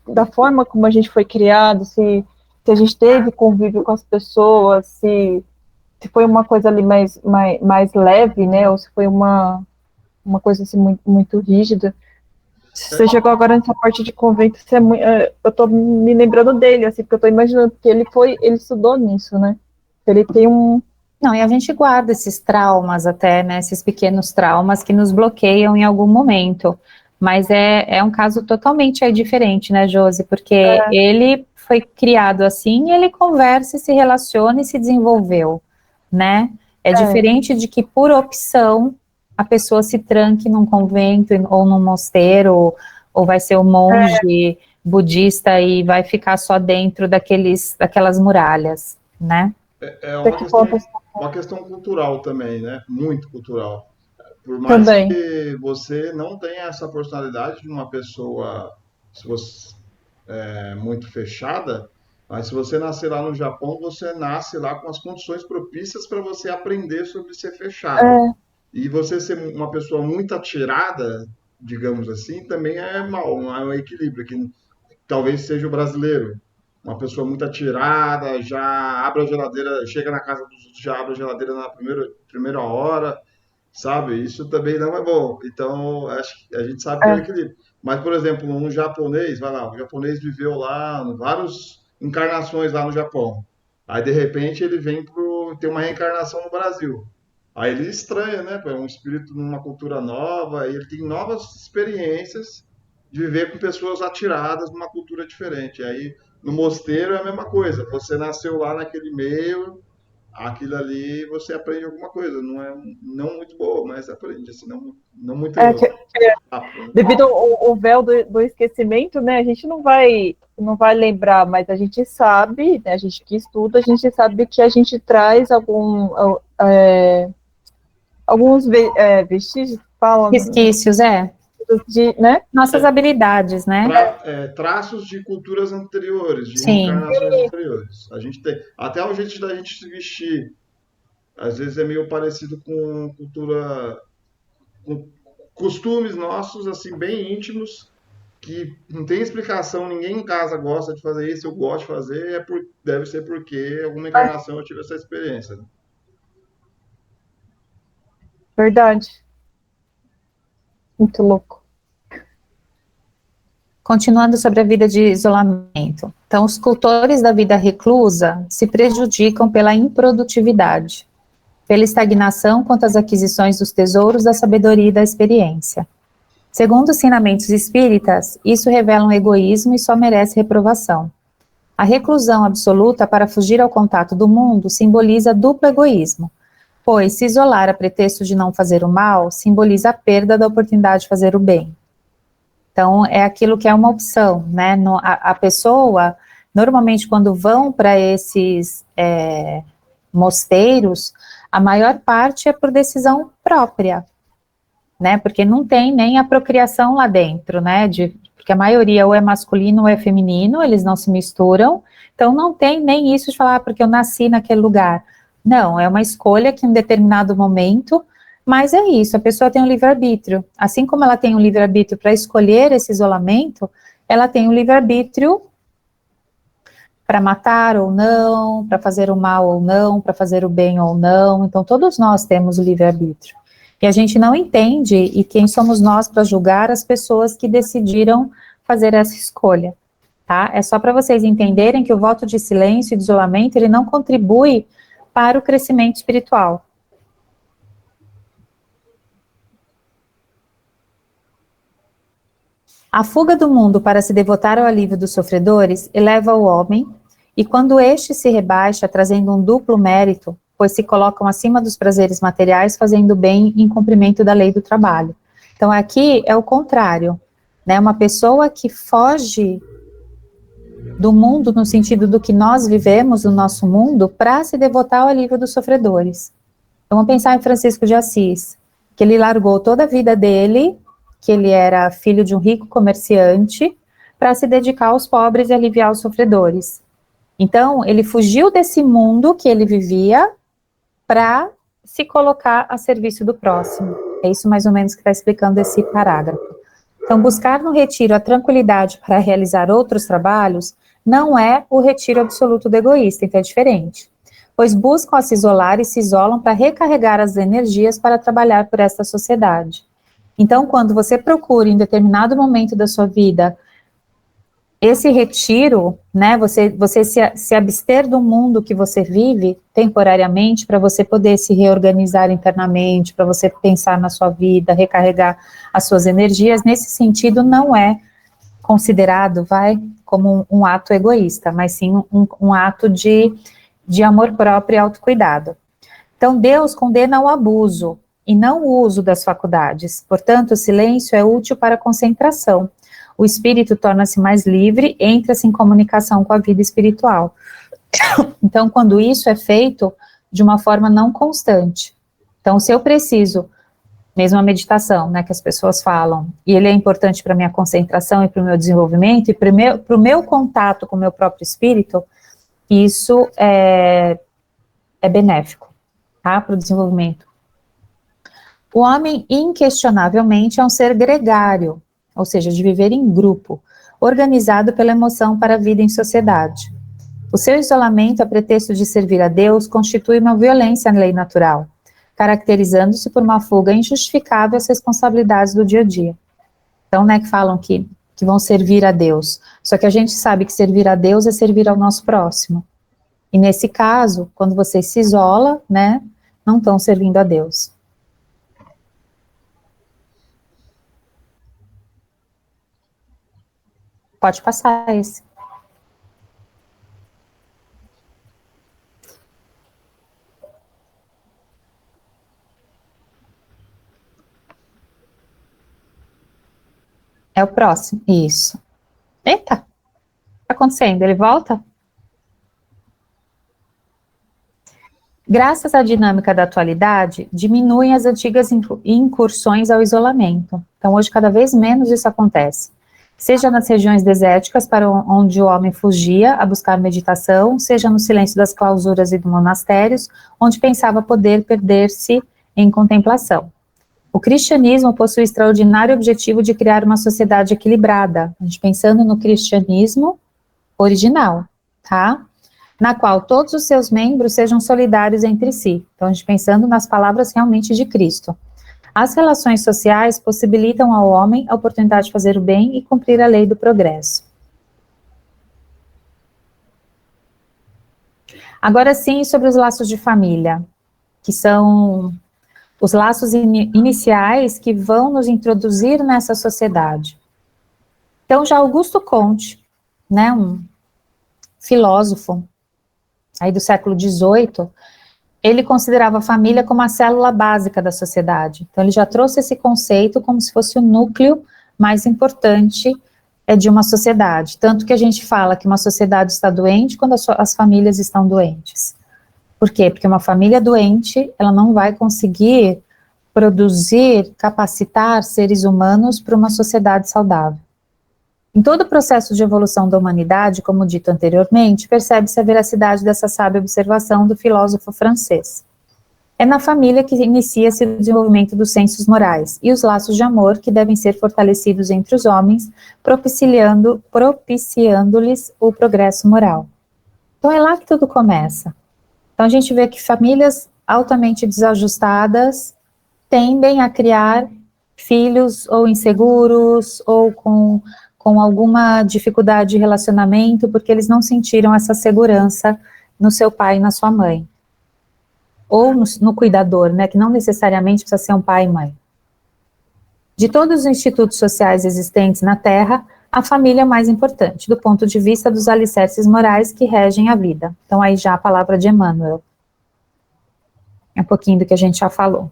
da forma como a gente foi criado, se a gente teve convívio com as pessoas, se foi uma coisa ali mais leve, né, ou se foi uma coisa assim muito, muito rígida. Você chegou agora nessa parte de convento, eu tô me lembrando dele, assim, porque eu tô imaginando que ele estudou nisso, né? Ele tem Não, e a gente guarda esses traumas até, né, esses pequenos traumas que nos bloqueiam em algum momento, mas é um caso totalmente diferente, né, Josi, porque ele foi criado assim, ele conversa, se relaciona e se desenvolveu, né? É diferente de que, por opção, a pessoa se tranque num convento ou num mosteiro, ou vai ser um monge budista e vai ficar só dentro daquelas muralhas, né? É uma questão cultural também, né? Muito cultural. Por mais também. que você não tenha essa personalidade de uma pessoa, se você muito fechada, mas se você nascer lá no Japão, você nasce lá com as condições propícias para você aprender sobre ser fechado. E você ser uma pessoa muito atirada, digamos assim, também é mal, não é um equilíbrio, que talvez seja o brasileiro. Uma pessoa muito atirada, já abre a geladeira, chega na casa dos outros, já abre a geladeira na primeira hora. sabe? Isso também não é bom. Então, acho que a gente sabe ter um equilíbrio. Mas, por exemplo, um japonês, vai lá, o japonês viveu lá, várias encarnações lá no Japão. Aí, de repente, ele vem ter uma reencarnação no Brasil. Aí ele estranha, né? É um espírito numa cultura nova, e ele tem novas experiências de viver com pessoas atiradas numa cultura diferente. Aí, no mosteiro é a mesma coisa. Você nasceu lá naquele meio, aquilo ali você aprende alguma coisa, não é não muito boa, mas aprende, assim, não muito rápido, né? Devido ao véu do esquecimento, né, a gente não vai lembrar, mas a gente sabe, né, a gente que estuda, a gente sabe que a gente traz alguns vestígios, falam, Resquícios, né? Nossas habilidades, né? Traços de culturas anteriores, de Sim. reencarnações anteriores. A gente tem até o jeito da gente se vestir, às vezes é meio parecido com cultura, com costumes nossos, assim, bem íntimos, que não tem explicação, ninguém em casa gosta de fazer isso, eu gosto de fazer, deve ser porque alguma encarnação eu tive essa experiência, né? Verdade. Muito louco. Continuando sobre a vida de isolamento. Então, os cultores da vida reclusa se prejudicam pela improdutividade, pela estagnação quanto às aquisições dos tesouros da sabedoria e da experiência. Segundo os ensinamentos espíritas, isso revela um egoísmo e só merece reprovação. A reclusão absoluta para fugir ao contato do mundo simboliza duplo egoísmo, pois se isolar a pretexto de não fazer o mal simboliza a perda da oportunidade de fazer o bem. Então, é aquilo que é uma opção, né? A pessoa, normalmente, quando vão para esses mosteiros, a maior parte é por decisão própria, né? Porque não tem nem a procriação lá dentro, né? Porque a maioria ou é masculino ou é feminino, eles não se misturam, então não tem nem isso de falar, porque eu nasci naquele lugar. Não, é uma escolha que em um determinado momento. Mas é isso, a pessoa tem um livre-arbítrio. Assim como ela tem um livre-arbítrio para escolher esse isolamento, ela tem um livre-arbítrio para matar ou não, para fazer o mal ou não, para fazer o bem ou não. Então, todos nós temos o livre-arbítrio. E a gente não entende, e quem somos nós para julgar as pessoas que decidiram fazer essa escolha, tá? É só para vocês entenderem que o voto de silêncio e de isolamento, ele não contribui para o crescimento espiritual. A fuga do mundo para se devotar ao alívio dos sofredores eleva o homem, e quando este se rebaixa, trazendo um duplo mérito, pois se colocam acima dos prazeres materiais, fazendo bem em cumprimento da lei do trabalho. Então, aqui é o contrário, né? Uma pessoa que foge do mundo, no sentido do que nós vivemos no nosso mundo, para se devotar ao alívio dos sofredores. Então, vamos pensar em Francisco de Assis, que ele largou toda a vida dele, que ele era filho de um rico comerciante, para se dedicar aos pobres e aliviar os sofredores. Então, ele fugiu desse mundo que ele vivia para se colocar a serviço do próximo. É isso mais ou menos que está explicando esse parágrafo. Então, buscar no retiro a tranquilidade para realizar outros trabalhos não é o retiro absoluto do egoísta, então é diferente. Pois buscam se isolar e se isolam para recarregar as energias para trabalhar por esta sociedade. Então, quando você procura em determinado momento da sua vida esse retiro, né, você se abster do mundo que você vive temporariamente para você poder se reorganizar internamente, para você pensar na sua vida, recarregar as suas energias, nesse sentido não é considerado, como um ato egoísta, mas sim um ato de amor próprio e autocuidado. Então, Deus condena o abuso e não o uso das faculdades. Portanto, o silêncio é útil para a concentração. O espírito torna-se mais livre, entra-se em comunicação com a vida espiritual. Então, quando isso é feito de uma forma não constante. Então, se eu preciso, mesmo a meditação, né, que as pessoas falam, e ele é importante para a minha concentração e para o meu desenvolvimento, e para o meu contato com o meu próprio espírito, isso é benéfico, tá, para o desenvolvimento. O homem, inquestionavelmente, é um ser gregário, ou seja, de viver em grupo, organizado pela emoção para a vida em sociedade. O seu isolamento, a pretexto de servir a Deus, constitui uma violência à lei natural. caracterizando-se por uma fuga injustificável às responsabilidades do dia a dia. Então, né, que falam que vão servir a Deus. Só que a gente sabe que servir a Deus é servir ao nosso próximo. E nesse caso, quando você se isola, né, não estão servindo a Deus. Pode passar esse. É o próximo, isso. Eita, o que está acontecendo? Ele volta? Graças à dinâmica da atualidade, diminuem as antigas incursões ao isolamento. Então, hoje, cada vez menos isso acontece. Seja nas regiões desérticas, para onde o homem fugia a buscar meditação, seja no silêncio das clausuras e dos monastérios, onde pensava poder perder-se em contemplação. O cristianismo possui o extraordinário objetivo de criar uma sociedade equilibrada, a gente pensando no cristianismo original, tá? Na qual todos os seus membros sejam solidários entre si. Então, a gente pensando nas palavras realmente de Cristo. As relações sociais possibilitam ao homem a oportunidade de fazer o bem e cumprir a lei do progresso. Agora sim, sobre os laços de família, que são os laços iniciais que vão nos introduzir nessa sociedade. Então, já Augusto Comte, né, um filósofo aí do século XVIII, ele considerava a família como a célula básica da sociedade. Então, ele já trouxe esse conceito como se fosse o núcleo mais importante de uma sociedade. Tanto que a gente fala que uma sociedade está doente quando as famílias estão doentes. Por quê? Porque uma família doente, ela não vai conseguir produzir, capacitar seres humanos para uma sociedade saudável. Em todo o processo de evolução da humanidade, como dito anteriormente, percebe-se a veracidade dessa sábia observação do filósofo francês. É na família que inicia-se o desenvolvimento dos sensos morais e os laços de amor que devem ser fortalecidos entre os homens, propiciando-lhes o progresso moral. Então é lá que tudo começa. Então a gente vê que famílias altamente desajustadas tendem a criar filhos ou inseguros ou com alguma dificuldade de relacionamento, porque eles não sentiram essa segurança no seu pai e na sua mãe. Ou no cuidador, né, que não necessariamente precisa ser um pai e mãe. De todos os institutos sociais existentes na Terra, a família é mais importante, do ponto de vista dos alicerces morais que regem a vida. Então, aí já a palavra de Emmanuel. É um pouquinho do que a gente já falou.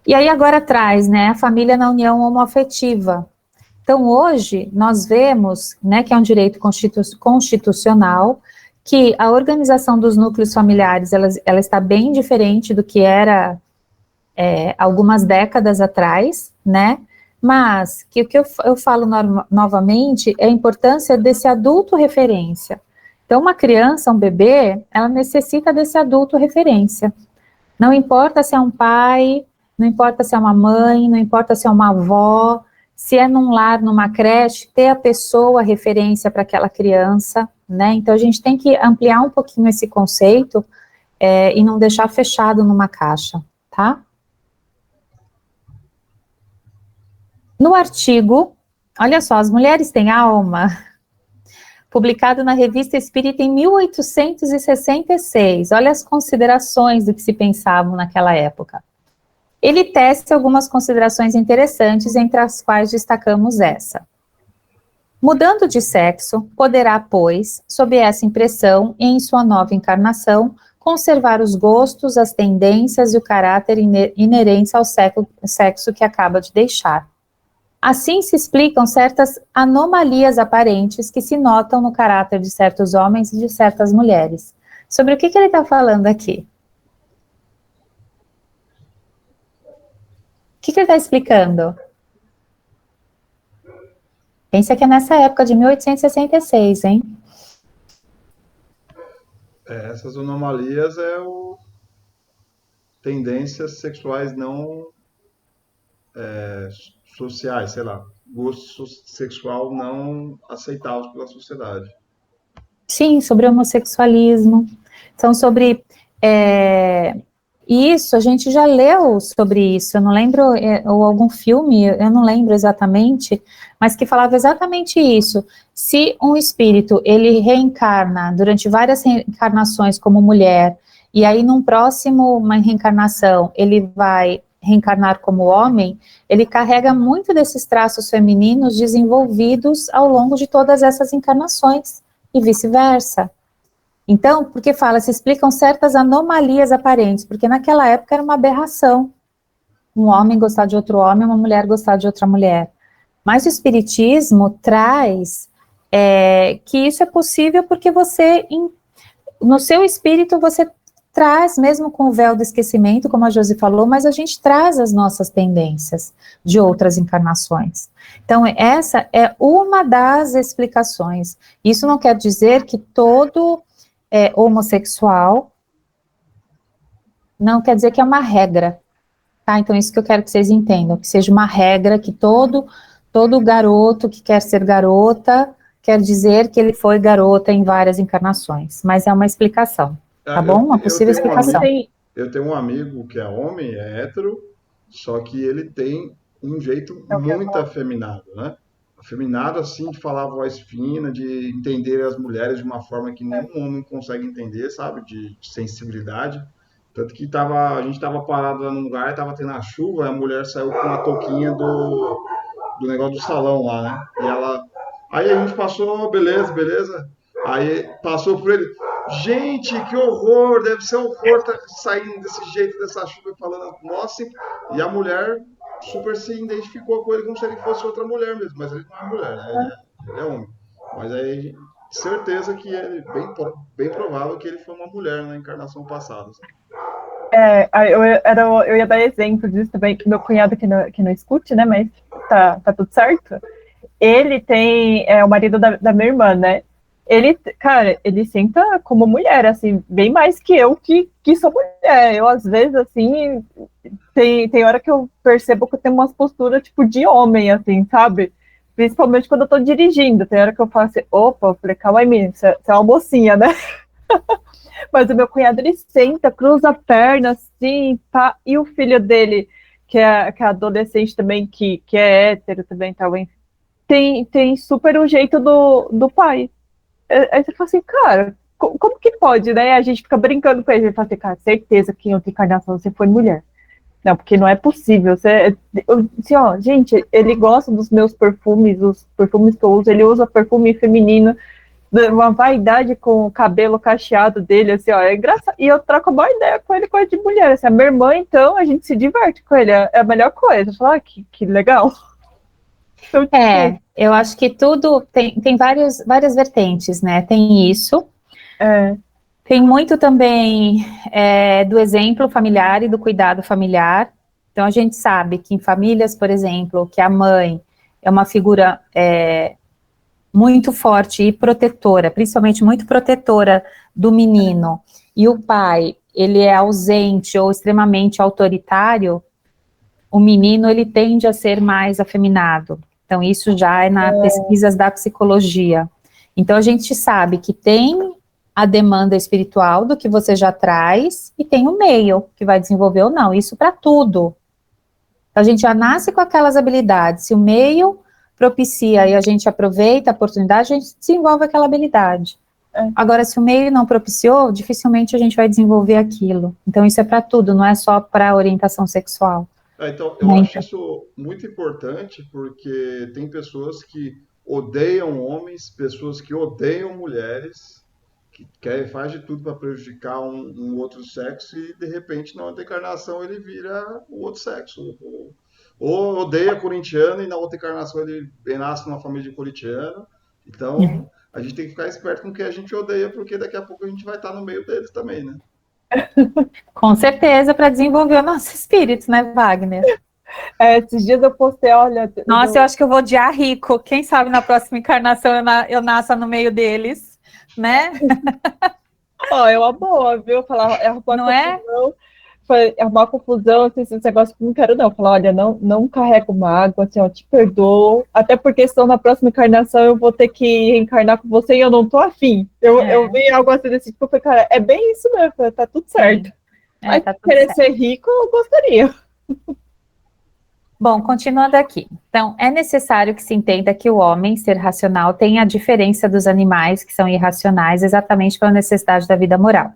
E aí agora traz, né, a família na união homoafetiva. Então, hoje, nós vemos, né, que é um direito constitucional, que a organização dos núcleos familiares, ela está bem diferente do que era algumas décadas atrás, né, mas que o que eu falo novamente é a importância desse adulto referência. Então, uma criança, um bebê, ela necessita desse adulto referência. Não importa se é um pai, não importa se é uma mãe, não importa se é uma avó, se é num lar, numa creche, ter a pessoa referência para aquela criança, né? Então, a gente tem que ampliar um pouquinho esse conceito e não deixar fechado numa caixa, tá? No artigo, olha só, As Mulheres Têm Alma, publicado na Revista Espírita em 1866, olha as considerações do que se pensavam naquela época. Ele tece algumas considerações interessantes, entre as quais destacamos essa. Mudando de sexo, poderá, pois, sob essa impressão e em sua nova encarnação, conservar os gostos, as tendências e o caráter inerentes ao sexo que acaba de deixar. Assim se explicam certas anomalias aparentes que se notam no caráter de certos homens e de certas mulheres. Sobre o que ele está falando aqui? O que ele está explicando? Pensa que é nessa época de 1866, hein? Essas anomalias tendências sexuais não sociais, sei lá, gosto sexual não aceitável pela sociedade. Sim, sobre homossexualismo. São sobre Isso, a gente já leu sobre isso, eu não lembro, ou algum filme, eu não lembro exatamente, mas que falava exatamente isso. Se um espírito, ele reencarna durante várias reencarnações como mulher, e aí num próximo, uma reencarnação, ele vai reencarnar como homem, ele carrega muito desses traços femininos desenvolvidos ao longo de todas essas encarnações, e vice-versa. Então, porque se explicam certas anomalias aparentes, porque naquela época era uma aberração, um homem gostar de outro homem, uma mulher gostar de outra mulher. Mas o Espiritismo traz que isso é possível porque você, no seu espírito, você traz, mesmo com o véu do esquecimento, como a Josi falou, mas a gente traz as nossas tendências de outras encarnações. Então, essa é uma das explicações. Isso não quer dizer que todo homossexual, não quer dizer que é uma regra, tá? Então, isso que eu quero que vocês entendam, que seja uma regra, que todo garoto que quer ser garota, quer dizer que ele foi garota em várias encarnações, mas é uma explicação, tá bom? Uma possível explicação. Eu tenho um amigo que é homem, é hétero, só que ele tem um jeito muito afeminado, né? Afeminado, assim, de falar a voz fina, de entender as mulheres de uma forma que nenhum homem consegue entender, sabe? De sensibilidade. Tanto que a gente estava parado lá num lugar, estava tendo a chuva, e a mulher saiu com a touquinha do negócio do salão lá, né? Aí a gente passou, beleza. Aí passou por ele. Gente, que horror! Deve ser um horror tá saindo desse jeito, dessa chuva, falando, nossa. E a mulher super se identificou com ele como se ele fosse outra mulher mesmo, mas ele não é mulher, né? Ele é homem. Mas aí, certeza que é bem provável que ele foi uma mulher na encarnação passada. Eu ia dar exemplo disso também, que meu cunhado que não escute, né, mas tá tudo certo. Ele tem o marido da minha irmã, né? Ele senta como mulher, assim, bem mais que eu, que sou mulher. Eu, às vezes, assim, tem hora que eu percebo que eu tenho umas posturas, tipo, de homem, assim, sabe? Principalmente quando eu tô dirigindo. Tem hora que eu falo assim, opa, eu falei, calma aí, menina, você é uma mocinha, né? Mas o meu cunhado, ele senta, cruza a perna, assim, tá? E o filho dele, que é adolescente também, que é hétero também, tal, tem super o jeito do pai. Aí você fala assim, cara, como que pode, né? A gente fica brincando com ele. Ele fala assim, cara, certeza que em outra encarnação você foi mulher. Não, porque não é possível. Assim, ó, gente, ele gosta dos meus perfumes, os perfumes que eu uso, ele usa perfume feminino, uma vaidade com o cabelo cacheado dele, assim, ó, é engraçado. E eu troco a maior ideia com ele, coisa de mulher. Assim, a minha irmã, então, a gente se diverte com ele, é a melhor coisa. Eu falo, que legal. Então, eu acho que tudo tem várias vertentes, né? Tem isso. Tem muito também do exemplo familiar e do cuidado familiar. Então, a gente sabe que em famílias, por exemplo, que a mãe é uma figura muito forte e protetora, principalmente muito protetora do menino, e o pai, ele é ausente ou extremamente autoritário, o menino, ele tende a ser mais afeminado. Então, isso já é nas pesquisas da psicologia. Então, a gente sabe que tem a demanda espiritual do que você já traz e tem o meio que vai desenvolver ou não. Isso para tudo. Então, a gente já nasce com aquelas habilidades. Se o meio propicia e a gente aproveita a oportunidade, a gente desenvolve aquela habilidade. Agora, se o meio não propiciou, dificilmente a gente vai desenvolver aquilo. Então, isso é para tudo, não é só para orientação sexual. Então, eu acho isso muito importante, porque tem pessoas que odeiam homens, pessoas que odeiam mulheres, que faz de tudo para prejudicar um outro sexo e, de repente, na outra encarnação ele vira o outro sexo. Ou odeia corintiano e na outra encarnação ele nasce numa família de corintiano. Então, a gente tem que ficar esperto com o que a gente odeia, porque daqui a pouco a gente vai estar no meio deles também, né? Com certeza, para desenvolver o nosso espírito, né, Wagner? Esses dias eu postei, olha... Nossa, eu acho que eu vou odiar rico. Quem sabe na próxima encarnação eu nasça no meio deles, né? É uma boa, viu? Falar, não é? É uma confusão, assim, esse negócio que eu não quero não. Falar, olha, não carrego mágoa, assim, ó, te perdoo, até porque senão na próxima encarnação eu vou ter que reencarnar com você e eu não tô afim. Eu vi algo assim desse tipo, eu falei, cara, é bem isso mesmo, tá tudo certo. Ai, Tá tudo querer certo. ser rico, eu gostaria. Bom, continuando aqui. Então, é necessário que se entenda que o homem, ser racional, tem a diferença dos animais, que são irracionais, exatamente pela necessidade da vida moral.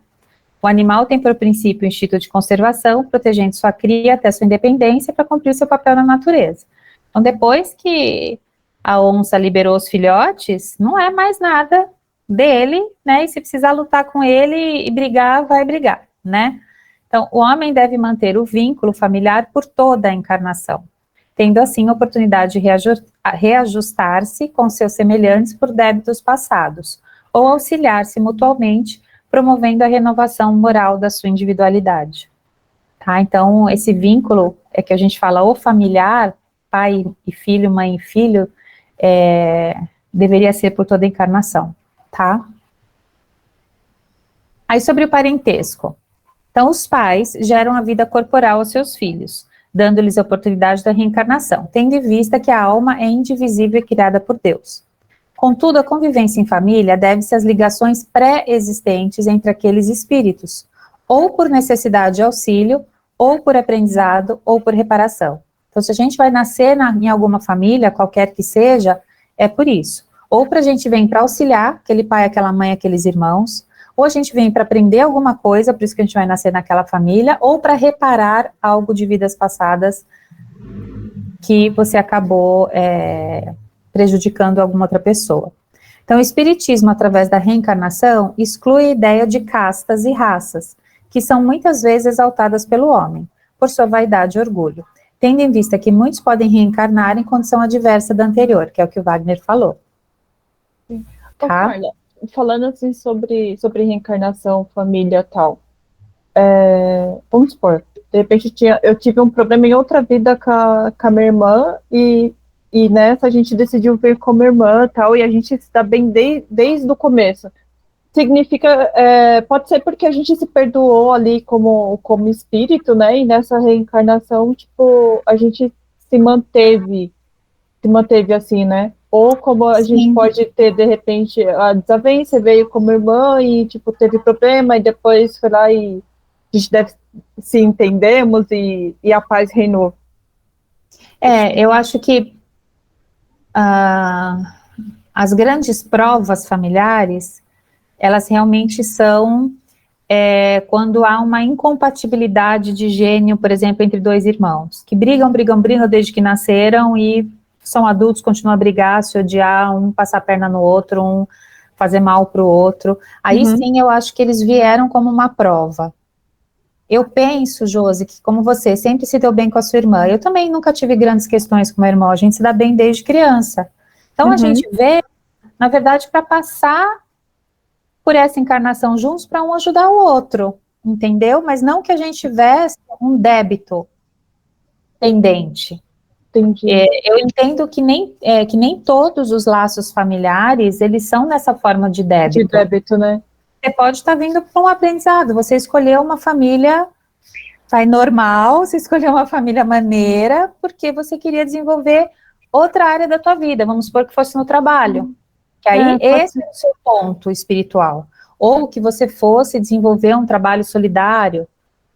O animal tem por princípio o instinto de conservação, protegendo sua cria até sua independência para cumprir seu papel na natureza. Então, depois que a onça liberou os filhotes, não é mais nada dele, né? E se precisar lutar com ele e brigar, vai brigar, né? Então, o homem deve manter o vínculo familiar por toda a encarnação, tendo assim a oportunidade de reajustar-se com seus semelhantes por débitos passados, ou auxiliar-se mutualmente, promovendo a renovação moral da sua individualidade. Tá? Então, esse vínculo é que a gente fala o familiar, pai e filho, mãe e filho, deveria ser por toda a encarnação, tá? Aí sobre o parentesco. Então, os pais geram a vida corporal aos seus filhos, dando-lhes a oportunidade da reencarnação, tendo em vista que a alma é indivisível e criada por Deus. Contudo, a convivência em família deve-se às ligações pré-existentes entre aqueles espíritos, ou por necessidade de auxílio, ou por aprendizado, ou por reparação. Então, se a gente vai nascer em alguma família, qualquer que seja, é por isso. Ou para a gente vem para auxiliar aquele pai, aquela mãe, aqueles irmãos, ou a gente vem para aprender alguma coisa, por isso que a gente vai nascer naquela família, ou para reparar algo de vidas passadas que você acabou prejudicando alguma outra pessoa. Então, o espiritismo, através da reencarnação, exclui a ideia de castas e raças, que são muitas vezes exaltadas pelo homem, por sua vaidade e orgulho, tendo em vista que muitos podem reencarnar em condição adversa da anterior, que é o que o Wagner falou. Ô, Carla, falando assim sobre reencarnação, família e tal, vamos supor, de repente eu tive um problema em outra vida com a minha irmã e nessa a gente decidiu vir como irmã e tal, e a gente se dá bem desde o começo. Significa, pode ser porque a gente se perdoou ali como espírito, né, e nessa reencarnação, tipo, a gente se manteve assim, né? Ou como a gente pode ter, de repente, a desavença, veio como irmã e, tipo, teve problema, e depois foi lá e a gente deve se entendemos e a paz reinou. Eu acho que as grandes provas familiares, elas realmente são quando há uma incompatibilidade de gênio, por exemplo, entre dois irmãos, que brigam desde que nasceram e são adultos, continuam a brigar, se odiar, um passar a perna no outro, um fazer mal para o outro. Aí sim, eu acho que eles vieram como uma prova. Eu penso, Josi, que como você sempre se deu bem com a sua irmã, eu também nunca tive grandes questões com meu irmão, a gente se dá bem desde criança. Então a gente vê, na verdade, para passar por essa encarnação juntos para um ajudar o outro, entendeu? Mas não que a gente tivesse um débito pendente. Entendi. Eu entendo que nem todos os laços familiares, eles são nessa forma de débito. De débito, né? Você pode estar vindo para um aprendizado, você escolheu uma família normal, você escolheu uma família maneira, porque você queria desenvolver outra área da tua vida, vamos supor que fosse no trabalho, que aí esse é o seu ponto espiritual, ou que você fosse desenvolver um trabalho solidário,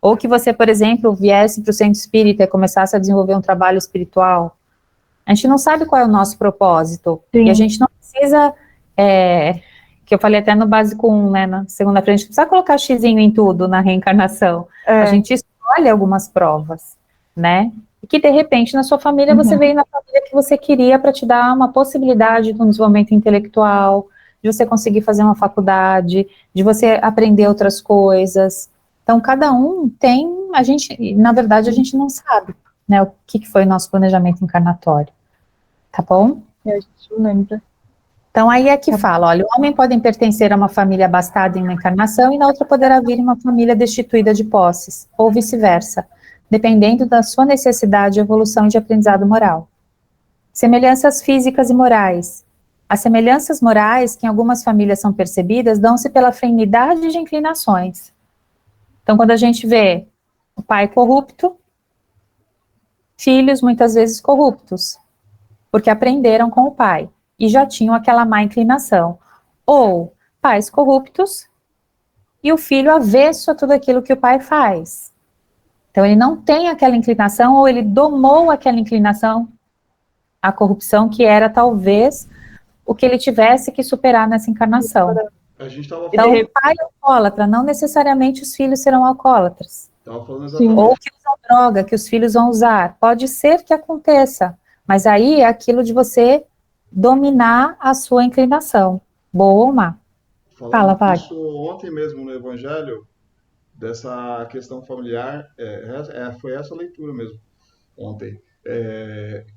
ou que você, por exemplo, viesse para o centro espírita e começasse a desenvolver um trabalho espiritual. A gente não sabe qual é o nosso propósito, e a gente não precisa, que eu falei até no básico 1, né, na segunda frente, não precisa colocar xizinho em tudo na reencarnação, a gente escolhe algumas provas, né, e que de repente na sua família você veio na família que você queria para te dar uma possibilidade de um desenvolvimento intelectual, de você conseguir fazer uma faculdade, de você aprender outras coisas. Então, cada um tem, na verdade, a gente não sabe, né, o que foi o nosso planejamento encarnatório, tá bom? A gente não lembra. Então, aí é que fala, olha, o homem pode pertencer a uma família abastada em uma encarnação e na outra poderá vir uma família destituída de posses, ou vice-versa, dependendo da sua necessidade de evolução e de aprendizado moral. Semelhanças físicas e morais. As semelhanças morais que em algumas famílias são percebidas dão-se pela afinidade de inclinações. Então, quando a gente vê o pai corrupto, filhos muitas vezes corruptos, porque aprenderam com o pai e já tinham aquela má inclinação. Ou pais corruptos, e o filho avesso a tudo aquilo que o pai faz. Então, ele não tem aquela inclinação, ou ele domou aquela inclinação à corrupção, que era talvez o que ele tivesse que superar nessa encarnação. A gente estava Então, falando, o pai é alcoólatra, não necessariamente os filhos serão alcoólatras. exatamente. Ou que usam droga, que os filhos vão usar. Pode ser que aconteça, mas aí é aquilo de você dominar a sua inclinação, boa ou má. Fala, vai. Isso ontem mesmo no Evangelho, dessa questão familiar, foi essa leitura mesmo, ontem.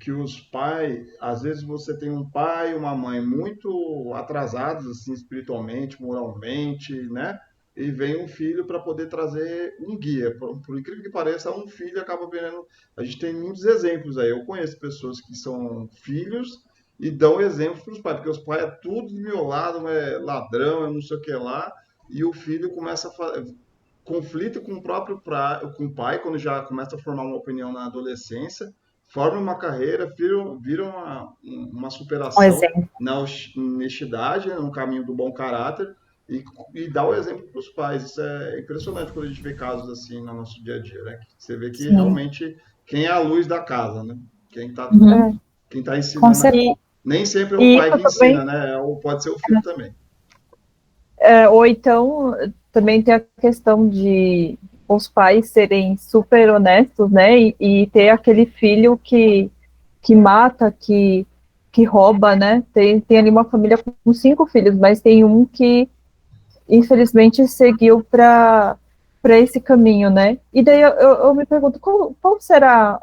Que os pais, às vezes você tem um pai e uma mãe muito atrasados, assim, espiritualmente, moralmente, né? E vem um filho para poder trazer um guia. Por incrível que pareça, um filho acaba vendo. A gente tem muitos exemplos aí. Eu conheço pessoas que são filhos e dão exemplos para os pais, porque os pais é tudo desmiolado, é ladrão, é não sei o que lá, e o filho começa a conflito com o próprio com o pai, quando já começa a formar uma opinião na adolescência, forma uma carreira, vira uma superação na honestidade, no caminho do bom caráter, e dá o exemplo para os pais. Isso é impressionante quando a gente vê casos assim no nosso dia a dia, né? Você vê que realmente quem é a luz da casa, né? Quem tá ensinando. Nem sempre é o pai que ensina, né? Ou pode ser o filho também. Ou então, também tem a questão de os pais serem super honestos, né, e ter aquele filho que mata, que rouba, né, tem ali uma família com 5 filhos, mas tem um que, infelizmente, seguiu para esse caminho, né, e daí eu me pergunto, qual será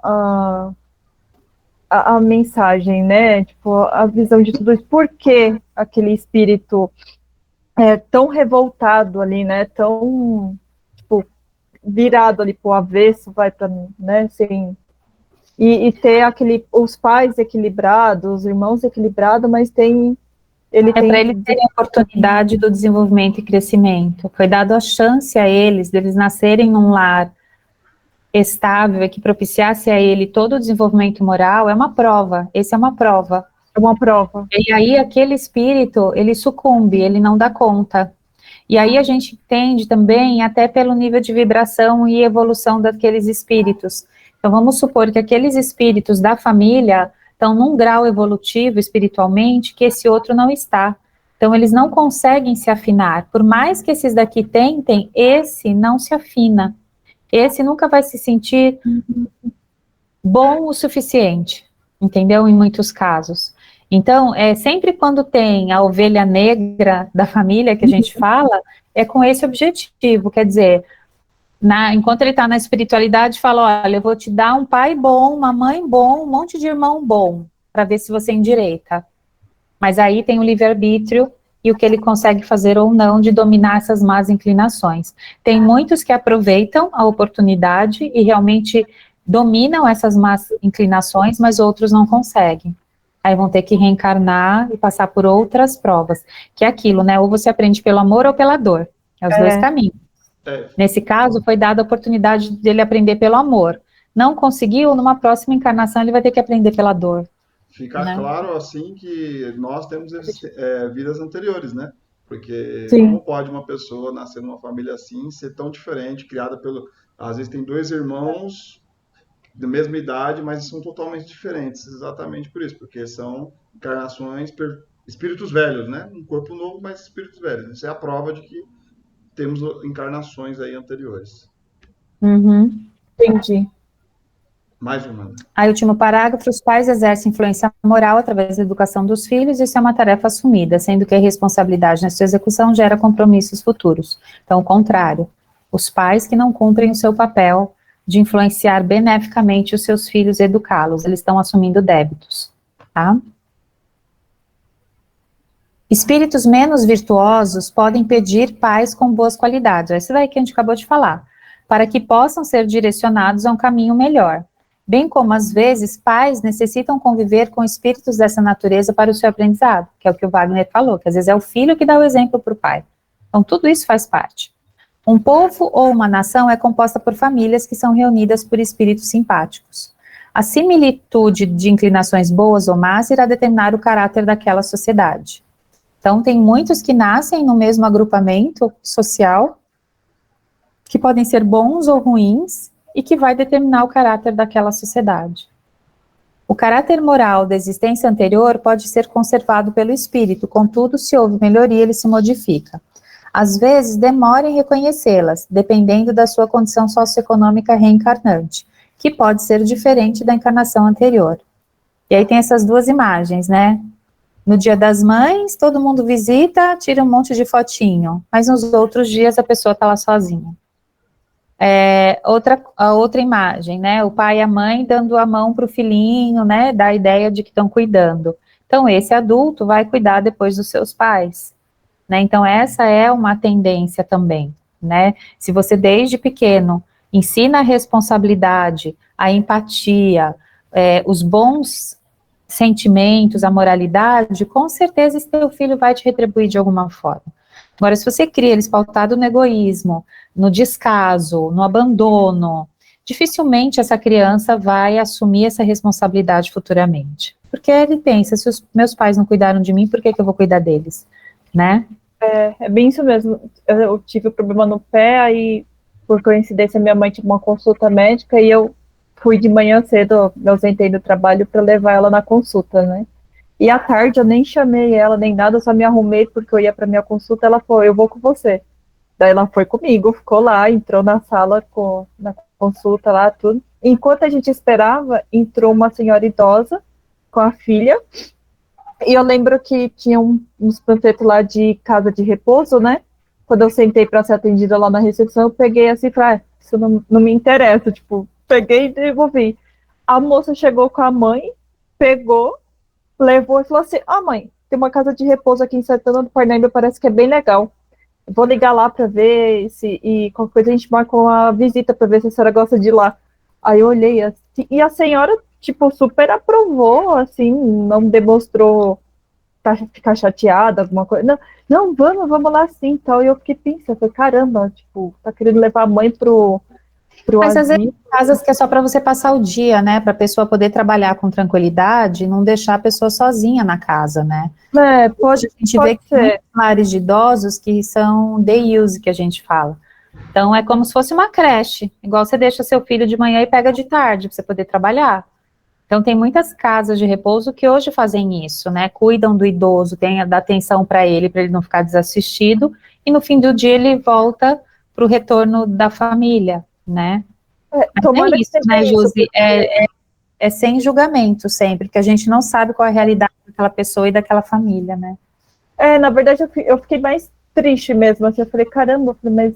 a mensagem, né, tipo, a visão de tudo isso, por que aquele espírito tão revoltado ali, né, tão, tipo, virado ali pro avesso, vai para, né, assim, e ter os pais equilibrados, os irmãos equilibrados, mas ele tem... para eles terem a oportunidade do desenvolvimento e crescimento. Foi dado a chance a eles, deles nascerem num lar estável e que propiciasse a ele todo o desenvolvimento moral, é uma prova, esse é uma prova. É uma prova. E aí aquele espírito, ele sucumbe, ele não dá conta. E aí a gente entende também, até pelo nível de vibração e evolução daqueles espíritos. Então vamos supor que aqueles espíritos da família estão num grau evolutivo espiritualmente que esse outro não está. Então eles não conseguem se afinar. Por mais que esses daqui tentem, esse não se afina. Esse nunca vai se sentir bom o suficiente, entendeu? Em muitos casos. Então, sempre quando tem a ovelha negra da família que a gente fala, é com esse objetivo, quer dizer, enquanto ele está na espiritualidade, fala, olha, eu vou te dar um pai bom, uma mãe bom, um monte de irmão bom, para ver se você endireita. Mas aí tem o livre-arbítrio e o que ele consegue fazer ou não de dominar essas más inclinações. Tem muitos que aproveitam a oportunidade e realmente dominam essas más inclinações, mas outros não conseguem. Aí vão ter que reencarnar e passar por outras provas, que é aquilo, né, ou você aprende pelo amor ou pela dor, é os dois caminhos. Nesse caso, foi dada a oportunidade dele aprender pelo amor. Não conseguiu, numa próxima encarnação ele vai ter que aprender pela dor. Fica claro, assim, que nós temos vidas anteriores, né? Porque como pode uma pessoa nascer numa família assim, ser tão diferente, criada pelo... Às vezes tem 2 irmãos da mesma idade, mas são totalmente diferentes, exatamente por isso, porque são encarnações, espíritos velhos, né? Um corpo novo, mas espíritos velhos. Isso é a prova de que temos encarnações aí anteriores. Entendi. Mais uma. Aí, último parágrafo, os pais exercem influência moral através da educação dos filhos, isso é uma tarefa assumida, sendo que a responsabilidade na sua execução gera compromissos futuros. Então, o contrário, os pais que não cumprem o seu papel de influenciar beneficamente os seus filhos e educá-los, eles estão assumindo débitos, tá? Espíritos menos virtuosos podem pedir pais com boas qualidades, esse daí que a gente acabou de falar, para que possam ser direcionados a um caminho melhor. Bem como, às vezes, pais necessitam conviver com espíritos dessa natureza para o seu aprendizado, que é o que o Wagner falou, que às vezes é o filho que dá o exemplo para o pai. Então, tudo isso faz parte. Um povo ou uma nação é composta por famílias que são reunidas por espíritos simpáticos. A similitude de inclinações boas ou más irá determinar o caráter daquela sociedade. Então, tem muitos que nascem no mesmo agrupamento social, que podem ser bons ou ruins, e que vai determinar o caráter daquela sociedade. O caráter moral da existência anterior pode ser conservado pelo espírito, contudo, se houve melhoria, ele se modifica. Às vezes, demora em reconhecê-las, dependendo da sua condição socioeconômica reencarnante, que pode ser diferente da encarnação anterior. E aí tem essas duas imagens, né? No Dia das Mães, todo mundo visita, tira um monte de fotinho, mas nos outros dias a pessoa está lá sozinha. A outra imagem, né? O pai e a mãe dando a mão para o filhinho, né? Dá a ideia de que estão cuidando. Então, esse adulto vai cuidar depois dos seus pais, né? Então, essa é uma tendência também, né? Se você desde pequeno ensina a responsabilidade, a empatia, os bons sentimentos, a moralidade, com certeza esse teu filho vai te retribuir de alguma forma. Agora, se você cria eles pautado no egoísmo, no descaso, no abandono, dificilmente essa criança vai assumir essa responsabilidade futuramente. Porque ele pensa, se os meus pais não cuidaram de mim, por que eu vou cuidar deles, né? É bem isso mesmo. Eu tive um problema no pé, aí, por coincidência, minha mãe tinha uma consulta médica e eu fui de manhã cedo, me ausentei do trabalho para levar ela na consulta, né? E à tarde eu nem chamei ela, nem nada, eu só me arrumei porque eu ia para minha consulta, ela falou, eu vou com você. Daí ela foi comigo, ficou lá, entrou na sala, na consulta lá, tudo. Enquanto a gente esperava, entrou uma senhora idosa com a filha, e eu lembro que tinha uns panfletos lá de casa de repouso, né? Quando eu sentei para ser atendida lá na recepção, eu peguei assim e falei, isso não me interessa, tipo, peguei e devolvi. A moça chegou com a mãe, pegou, levou e falou assim, mãe, tem uma casa de repouso aqui em Santana do Parnaíba, parece que é bem legal. Vou ligar lá para ver e qualquer coisa a gente marca uma visita para ver se a senhora gosta de ir lá. Aí eu olhei assim, e a senhora, tipo, super aprovou, assim, não demonstrou ficar chateada, alguma coisa. Não, vamos lá sim, tal. E eu fiquei pensando, falei, caramba, tipo, tá querendo levar a mãe pro Mas às vezes asilo. casas que é só para você passar o dia, né? Para a pessoa poder trabalhar com tranquilidade e não deixar a pessoa sozinha na casa, né? Pode, Hoje a gente vê pode que tem ser. muitos lares de idosos que são day use, que a gente fala. Então é como se fosse uma creche, igual você deixa seu filho de manhã e pega de tarde para você poder trabalhar. Então tem muitas casas de repouso que hoje fazem isso, né? Cuidam do idoso, dá atenção para ele não ficar desassistido, e no fim do dia ele volta para o retorno da família, né? Mas Tomara é que isso, seja né, isso. Josi? É sem julgamento sempre, porque a gente não sabe qual é a realidade daquela pessoa e daquela família, né? Na verdade, eu fiquei mais triste mesmo, assim, eu falei, caramba, mas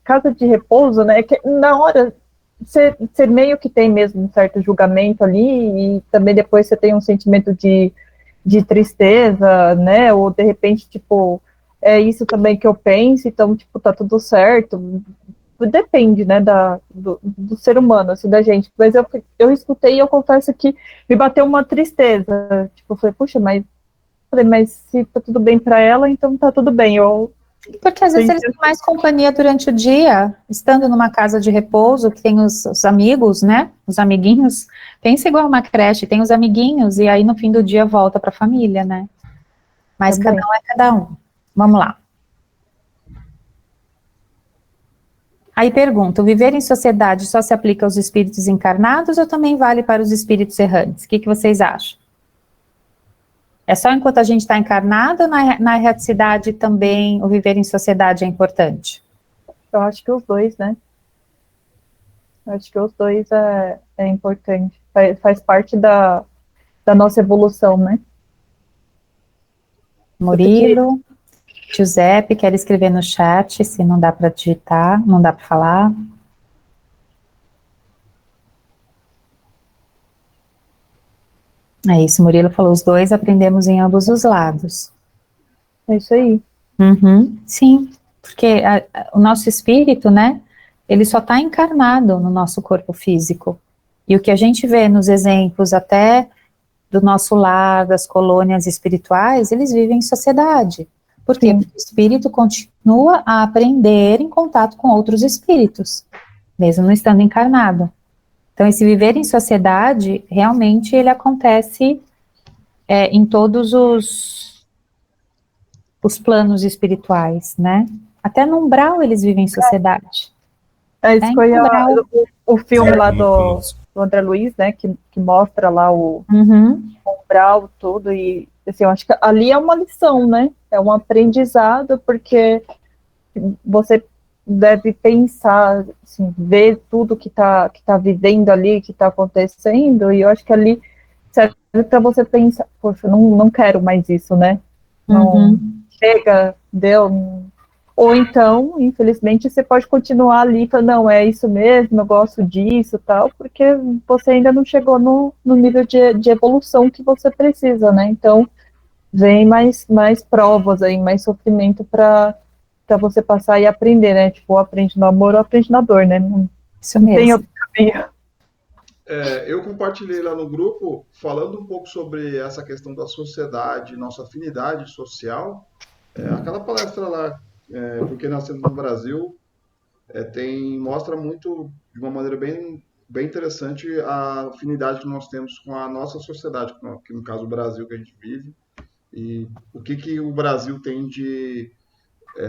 casa de repouso, né, que na hora você meio que tem mesmo um certo julgamento ali, e também depois você tem um sentimento de tristeza, né, ou de repente, tipo, é isso também que eu penso, então, tipo, tá tudo certo, depende, né, do ser humano, assim, da gente, mas eu escutei e eu confesso que me bateu uma tristeza, tipo, eu falei, puxa, mas se tá tudo bem para ela, então tá tudo bem. Porque às vezes eles têm mais companhia durante o dia, estando numa casa de repouso, que tem os amigos, né? Os amiguinhos. Pensa igual uma creche, tem os amiguinhos, e aí no fim do dia volta para a família, né? Mas Também. cada um é cada um. Vamos lá. Aí pergunta, o viver em sociedade só se aplica aos espíritos encarnados ou também vale para os espíritos errantes? O que vocês acham? É só enquanto a gente está encarnado ou na erraticidade também o viver em sociedade é importante? Eu acho que os dois, né? Eu acho que os dois é importante. Faz parte da nossa evolução, né? Murilo, Giuseppe, quer escrever no chat, se não dá para digitar, não dá para falar. É isso, Murilo falou, os dois aprendemos em ambos os lados. É isso aí. Uhum, sim, porque o nosso espírito, né, ele só está encarnado no nosso corpo físico. E o que a gente vê nos exemplos até do nosso lar, das colônias espirituais, eles vivem em sociedade. Por quê? Sim. Porque o espírito continua a aprender em contato com outros espíritos, mesmo não estando encarnado. Então, esse viver em sociedade, realmente, ele acontece em todos os planos espirituais, né? Até no umbral eles vivem em sociedade. É isso É, que eu em ia, umbral. o filme lá do André Luiz, né, que mostra lá o Uhum. umbral, tudo, e assim, eu acho que ali é uma lição, né? É um aprendizado, porque você deve pensar, assim, ver tudo que tá vivendo ali, que está acontecendo, e eu acho que ali serve para você pensar, poxa, eu não quero mais isso, né? Não Uhum. chega, deu. Ou então, infelizmente, você pode continuar ali e falar, não, é isso mesmo, eu gosto disso, tal, porque você ainda não chegou no nível de evolução que você precisa, né? Então, vem mais provas aí, mais sofrimento para você passar e aprender, né? Tipo, ou aprende no amor ou aprende na dor, né? Isso Não tem mesmo. outro caminho. Eu compartilhei lá no grupo falando um pouco sobre essa questão da sociedade, nossa afinidade social. Aquela palestra lá, porque nascemos no Brasil, mostra muito, de uma maneira bem interessante, a afinidade que nós temos com a nossa sociedade, que no caso o Brasil que a gente vive, e o que o Brasil tem de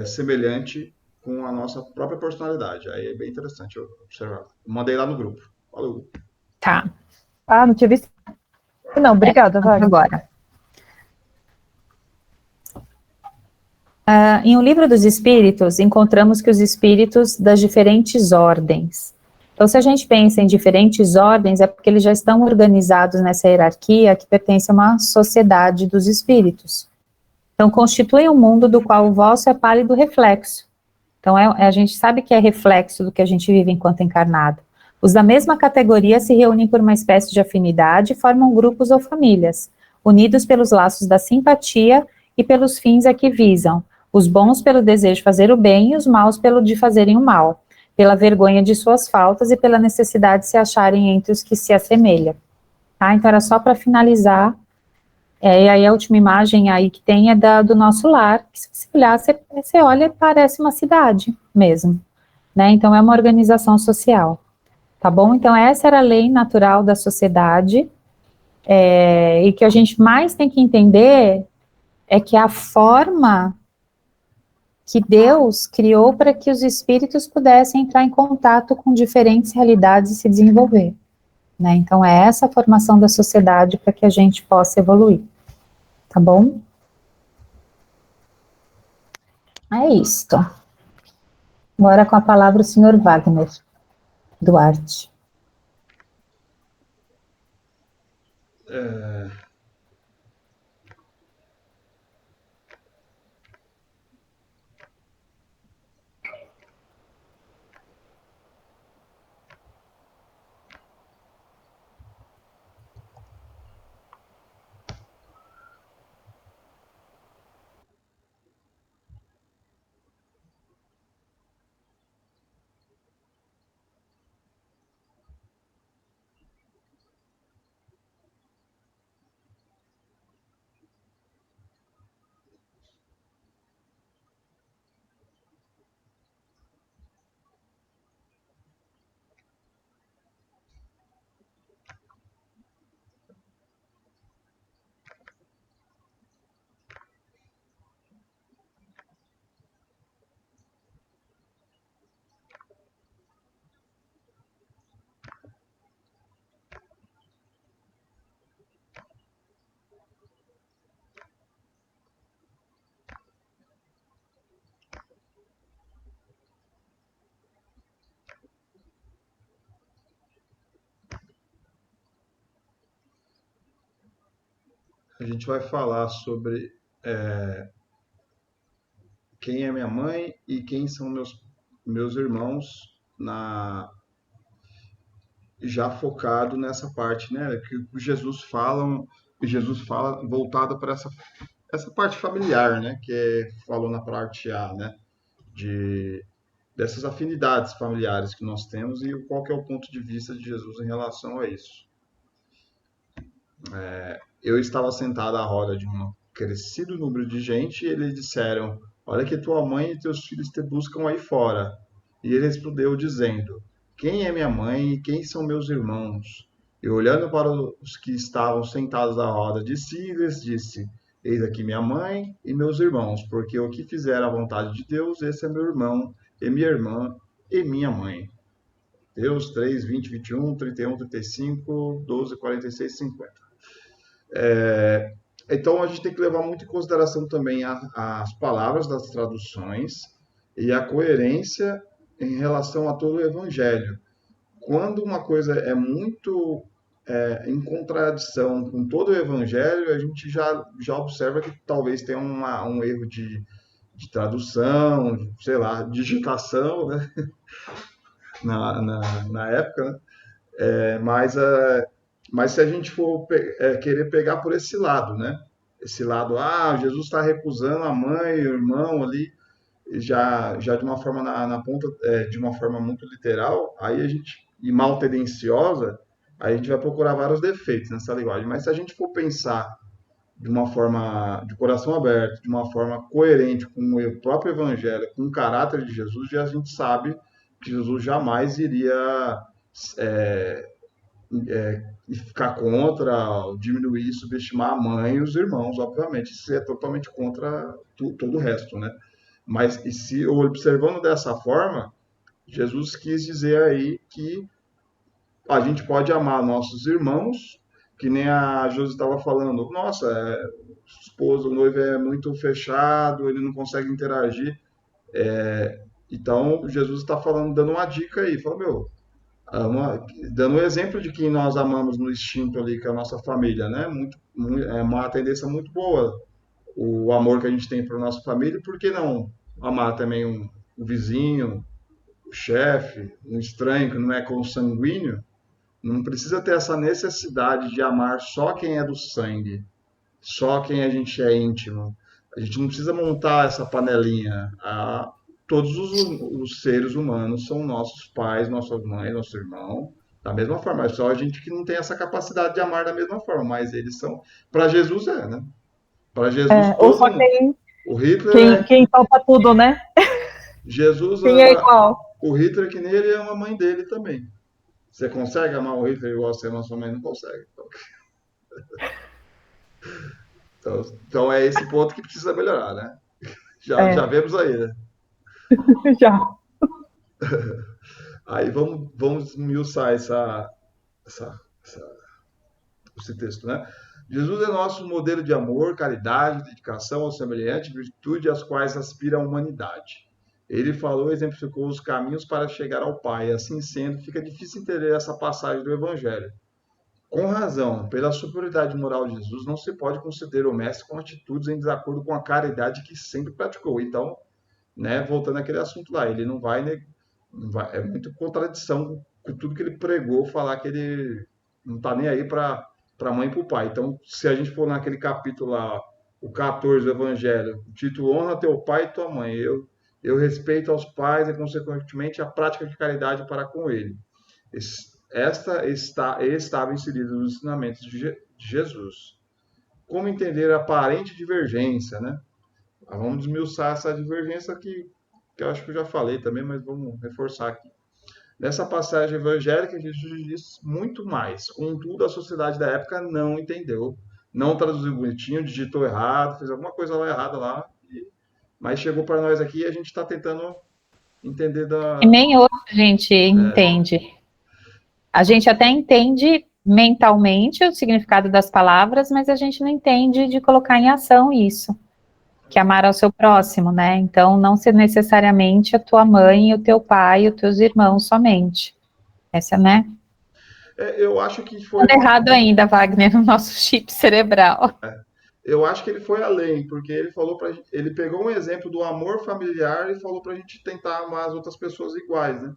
semelhante com a nossa própria personalidade. Aí é bem interessante eu observar. Mandei lá no grupo. Falou. Tá. Ah, não tinha visto. Não, obrigada, Wagner. Agora. Em O Livro dos Espíritos, encontramos que os espíritos das diferentes ordens. Então, se a gente pensa em diferentes ordens, é porque eles já estão organizados nessa hierarquia que pertence a uma sociedade dos espíritos. Então, constituem um mundo do qual o vosso é pálido reflexo. Então, a gente sabe que é reflexo do que a gente vive enquanto encarnado. Os da mesma categoria se reúnem por uma espécie de afinidade e formam grupos ou famílias, unidos pelos laços da simpatia e pelos fins a que visam, os bons pelo desejo de fazer o bem e os maus pelo de fazerem o mal, pela vergonha de suas faltas e pela necessidade de se acharem entre os que se assemelham. Tá? Então, era só para finalizar. E aí a última imagem aí que tem é do nosso lar, que se você olhar, você olha e parece uma cidade mesmo, né? Então é uma organização social, tá bom? Então essa era a lei natural da sociedade, e que a gente mais tem que entender é que a forma que Deus criou para que os espíritos pudessem entrar em contato com diferentes realidades e se desenvolver, né? Então é essa a formação da sociedade para que a gente possa evoluir, tá bom? É isto. Agora com a palavra o senhor Wagner Duarte. A gente vai falar sobre quem é minha mãe e quem são meus irmãos, já focado nessa parte, né? Que o Jesus fala voltado para essa parte familiar, né? Falou na parte A, né? De, dessas afinidades familiares que nós temos e qual que é o ponto de vista de Jesus em relação a isso. Eu estava sentado à roda de um crescido número de gente e eles disseram: Olha que tua mãe e teus filhos te buscam aí fora. E ele respondeu dizendo: Quem é minha mãe e quem são meus irmãos? E olhando para os que estavam sentados à roda de si, lhes disse: eis aqui minha mãe e meus irmãos, porque o que fizer a vontade de Deus, esse é meu irmão e minha irmã e minha mãe. Deus 3, 20, 21, 31, 35, 12, 46, 50. Então a gente tem que levar muito em consideração também as palavras das traduções e a coerência em relação a todo o evangelho. Quando uma coisa é muito em contradição com todo o evangelho, a gente já observa que talvez tenha um erro de tradução, sei lá, digitação, né? na época, né? Mas se a gente for querer pegar por esse lado, né? Esse lado, Jesus está recusando a mãe e o irmão ali, já de uma forma na ponta, de uma forma muito literal, aí a gente, e mal tendenciosa, aí a gente vai procurar vários defeitos nessa linguagem. Mas se a gente for pensar de uma forma de coração aberto, de uma forma coerente com o próprio evangelho, com o caráter de Jesus, já a gente sabe que Jesus jamais iria ficar contra, diminuir, subestimar a mãe e os irmãos, obviamente. Isso é totalmente contra todo o resto, né? Mas e se observando dessa forma, Jesus quis dizer aí que a gente pode amar nossos irmãos, que nem a Josi estava falando, nossa, o esposo, o noivo é muito fechado, ele não consegue interagir. Então, Jesus está falando, dando uma dica aí, falou, dando um exemplo de que nós amamos no instinto ali, que é a nossa família, né? É uma tendência muito boa o amor que a gente tem para a nossa família, por que não amar também um vizinho, o chefe, um estranho que não é consanguíneo? Não precisa ter essa necessidade de amar só quem é do sangue, só quem a gente é íntimo. A gente não precisa montar essa panelinha. Todos os seres humanos são nossos pais, nossas mães, nosso irmão, da mesma forma. É só a gente que não tem essa capacidade de amar da mesma forma, mas eles são. Para Jesus né? Para Jesus ou só quem, o Hitler quem topa tudo, né? Jesus quem é igual. O Hitler que nem ele ama a mãe dele também. Você consegue amar o Hitler igual você ama a sua mãe? Não consegue. Então é esse ponto que precisa melhorar, né? Já vemos aí, né? Já. Aí vamos esmiuçar esse texto, né? Jesus é nosso modelo de amor, caridade, dedicação ao semelhante, virtude às quais aspira a humanidade. Ele falou e exemplificou os caminhos para chegar ao Pai. Assim sendo, fica difícil entender essa passagem do Evangelho. Com razão, pela superioridade moral de Jesus, não se pode considerar o mestre com atitudes em desacordo com a caridade que sempre praticou. Então, né, voltando àquele assunto lá, ele não vai, é muito contradição com tudo que ele pregou, falar que ele não está nem aí para a mãe e para o pai. Então, se a gente for naquele capítulo lá, o 14 do Evangelho, o título honra teu pai e tua mãe, eu respeito aos pais e, consequentemente, a prática de caridade para com ele. Estava inserida nos ensinamentos de Jesus. Como entender a aparente divergência, né? Vamos desmiuçar essa divergência que eu acho que eu já falei também, mas vamos reforçar aqui. Nessa passagem evangélica, Jesus diz muito mais. Contudo, a sociedade da época não entendeu, não traduziu bonitinho, digitou errado, fez alguma coisa lá errada lá, mas chegou para nós aqui e a gente está tentando entender E nem hoje a gente entende. A gente até entende mentalmente o significado das palavras, mas a gente não entende de colocar em ação isso, que amar ao seu próximo, né? Então, não ser necessariamente a tua mãe, o teu pai e os teus irmãos somente. Essa, né? Eu acho que foi... Tudo errado ainda, Wagner, no nosso chip cerebral. Eu acho que ele foi além, porque ele pegou um exemplo do amor familiar e falou pra gente tentar amar as outras pessoas iguais, né?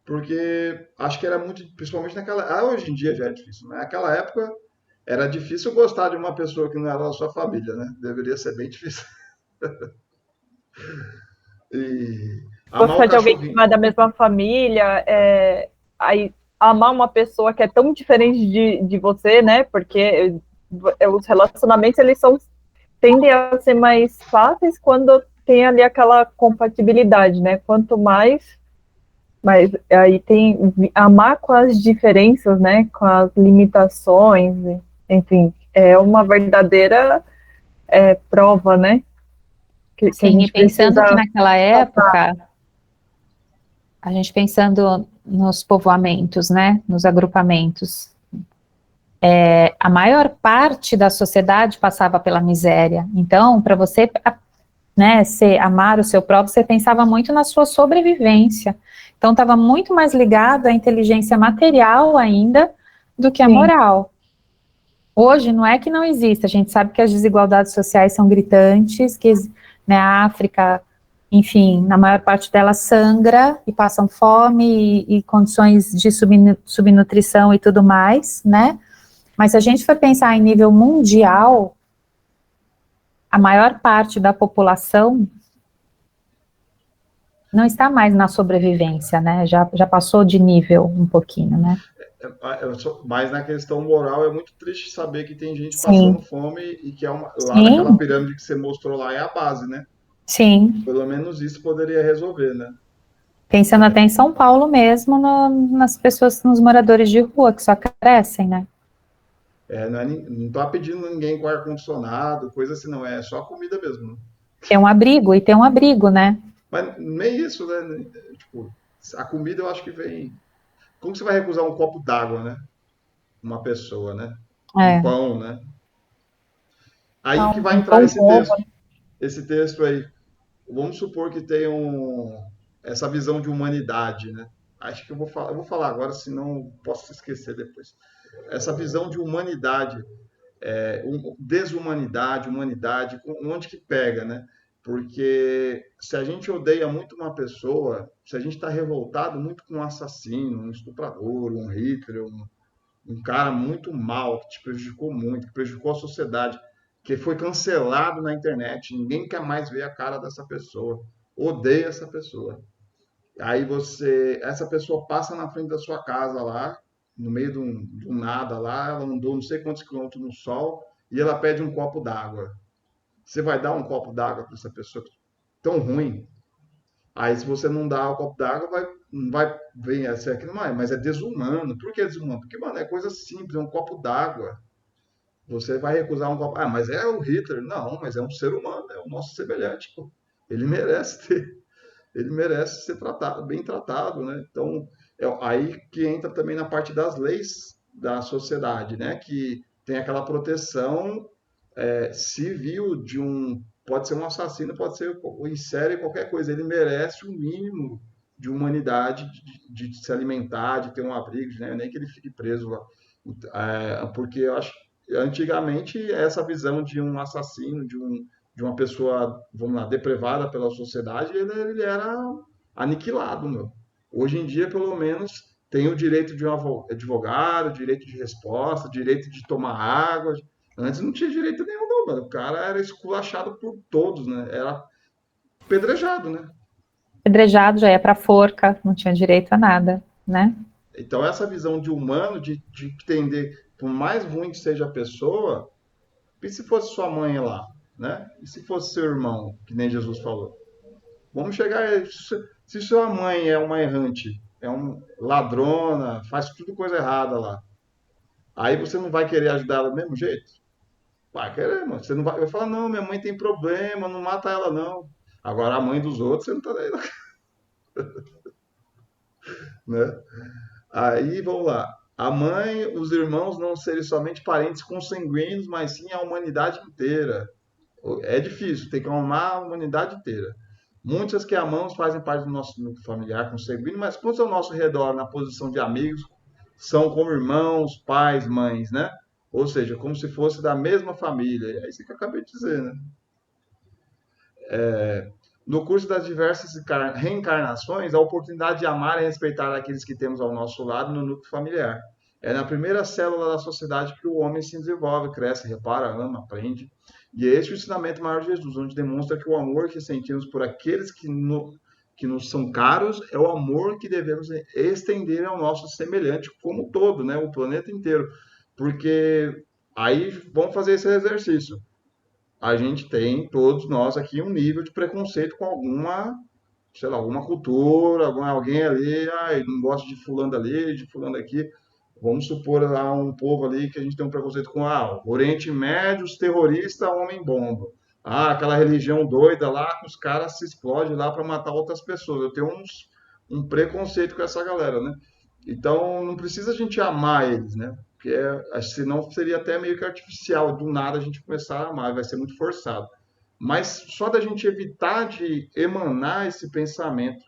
Porque acho que era muito, principalmente hoje em dia já é difícil, né? Naquela época era difícil gostar de uma pessoa que não era da sua família, né? Deveria ser bem difícil. Gostar de alguém que não é da mesma família, aí amar uma pessoa que é tão diferente de você, né? Porque os relacionamentos, eles tendem a ser mais fáceis quando tem ali aquela compatibilidade, né? Quanto mais... Mas aí tem amar com as diferenças, né? Com as limitações, enfim, é uma verdadeira prova, né? Que a Sim, e gente pensando que precisa naquela época, a gente pensando nos povoamentos, né, nos agrupamentos, a maior parte da sociedade passava pela miséria. Então, para você, né, amar o seu próprio, você pensava muito na sua sobrevivência. Então, estava muito mais ligado à inteligência material ainda do que à Sim. moral. Hoje, não é que não existe, a gente sabe que as desigualdades sociais são gritantes, que, né, a África, enfim, na maior parte delas sangra e passam fome e condições de subnutrição e tudo mais, né? Mas se a gente for pensar em nível mundial, a maior parte da população não está mais na sobrevivência, né? Já passou de nível um pouquinho, né? Mas na questão moral é muito triste saber que tem gente passando Sim, fome e que lá naquela sim, pirâmide que você mostrou lá é a base, né? sim. Pelo menos isso poderia resolver, né? Pensando até em São Paulo mesmo, nas pessoas, nos moradores de rua que só crescem, né? Não tá pedindo ninguém com ar-condicionado, coisa assim, não. É só comida mesmo, né? Ter um abrigo, e ter um abrigo, né? Mas nem isso, né? Tipo, a comida eu acho que vem. Como você vai recusar um copo d'água, né? Uma pessoa, né? Um É, pão, né? Aí que então, vai um entrar pão com ovo. esse texto aí. Vamos supor que tem essa visão de humanidade, né? Acho que eu vou falar agora, senão posso esquecer depois. Essa visão de humanidade, desumanidade, humanidade, onde que pega, né? Porque se a gente odeia muito uma pessoa, se a gente está revoltado muito com um assassino, um estuprador, um Hitler, um cara muito mal, que te prejudicou muito, que prejudicou a sociedade, que foi cancelado na internet, ninguém quer mais ver a cara dessa pessoa, odeia essa pessoa. Aí essa pessoa passa na frente da sua casa lá, no meio do nada lá, ela andou não sei quantos quilômetros no sol e ela pede um copo d'água. Você vai dar um copo d'água para essa pessoa tão ruim? Aí, se você não dá o copo d'água, não vai ver essa aqui, não é, mas é desumano. Por que é desumano? Porque, mano, é coisa simples, é um copo d'água. Você vai recusar um copo. Ah, mas é o Hitler. Não, mas é um ser humano, é o nosso semelhante. Pô. Ele merece ele merece ser tratado, bem tratado, né? Então, aí que entra também na parte das leis da sociedade, né? Que tem aquela proteção civil pode ser um assassino, pode ser em série qualquer coisa, ele merece um mínimo de humanidade, de se alimentar, de ter um abrigo, né? Nem que ele fique preso lá. Porque eu acho que antigamente essa visão de um assassino, de uma pessoa, vamos lá, deprivada pela sociedade, ele era aniquilado, meu. Hoje em dia, pelo menos, tem o direito de um advogado, direito de resposta, direito de tomar água. Antes não tinha direito nenhum, não, mano. O cara era esculachado por todos, né? Era pedrejado, né? Apedrejado já ia para forca, não tinha direito a nada, né? Então, essa visão de humano, de entender, por mais ruim que seja a pessoa, e se fosse sua mãe lá, né? E se fosse seu irmão, que nem Jesus falou? Vamos chegar. Se sua mãe é uma errante, é um ladrona, faz tudo coisa errada lá, aí você não vai querer ajudar ela do mesmo jeito? Vai querer, mano. Você não vai falar, não, minha mãe tem problema, não mata ela, não. Agora a mãe dos outros, você não tá aí, né? Aí, vamos lá. A mãe, os irmãos não serem somente parentes consanguíneos, mas sim a humanidade inteira. É difícil, tem que amar a humanidade inteira. Muitas que amamos fazem parte do nosso núcleo familiar consanguíneo, mas quantos ao nosso redor, na posição de amigos, são como irmãos, pais, mães, né? Ou seja, como se fosse da mesma família. É isso que eu acabei de dizer, né? No curso das diversas reencarnações, a oportunidade de amar e respeitar aqueles que temos ao nosso lado no núcleo familiar. É na primeira célula da sociedade que o homem se desenvolve, cresce, repara, ama, aprende. E é este o ensinamento maior de Jesus, onde demonstra que o amor que sentimos por aqueles que nos são caros é o amor que devemos estender ao nosso semelhante como um todo, né? O planeta inteiro. Porque aí vamos fazer esse exercício. A gente tem, todos nós aqui, um nível de preconceito com alguma, sei lá, alguma cultura, alguém ali, não gosta de fulano ali, de fulano aqui. Vamos supor lá um povo ali que a gente tem um preconceito com, o Oriente Médio, os terroristas, homem-bomba. Aquela religião doida lá, que os caras se explodem lá para matar outras pessoas. Eu tenho um preconceito com essa galera, né? Então, não precisa a gente amar eles, né? Porque senão seria até meio que artificial, do nada a gente começar a amar, vai ser muito forçado. Mas só da gente evitar de emanar esse pensamento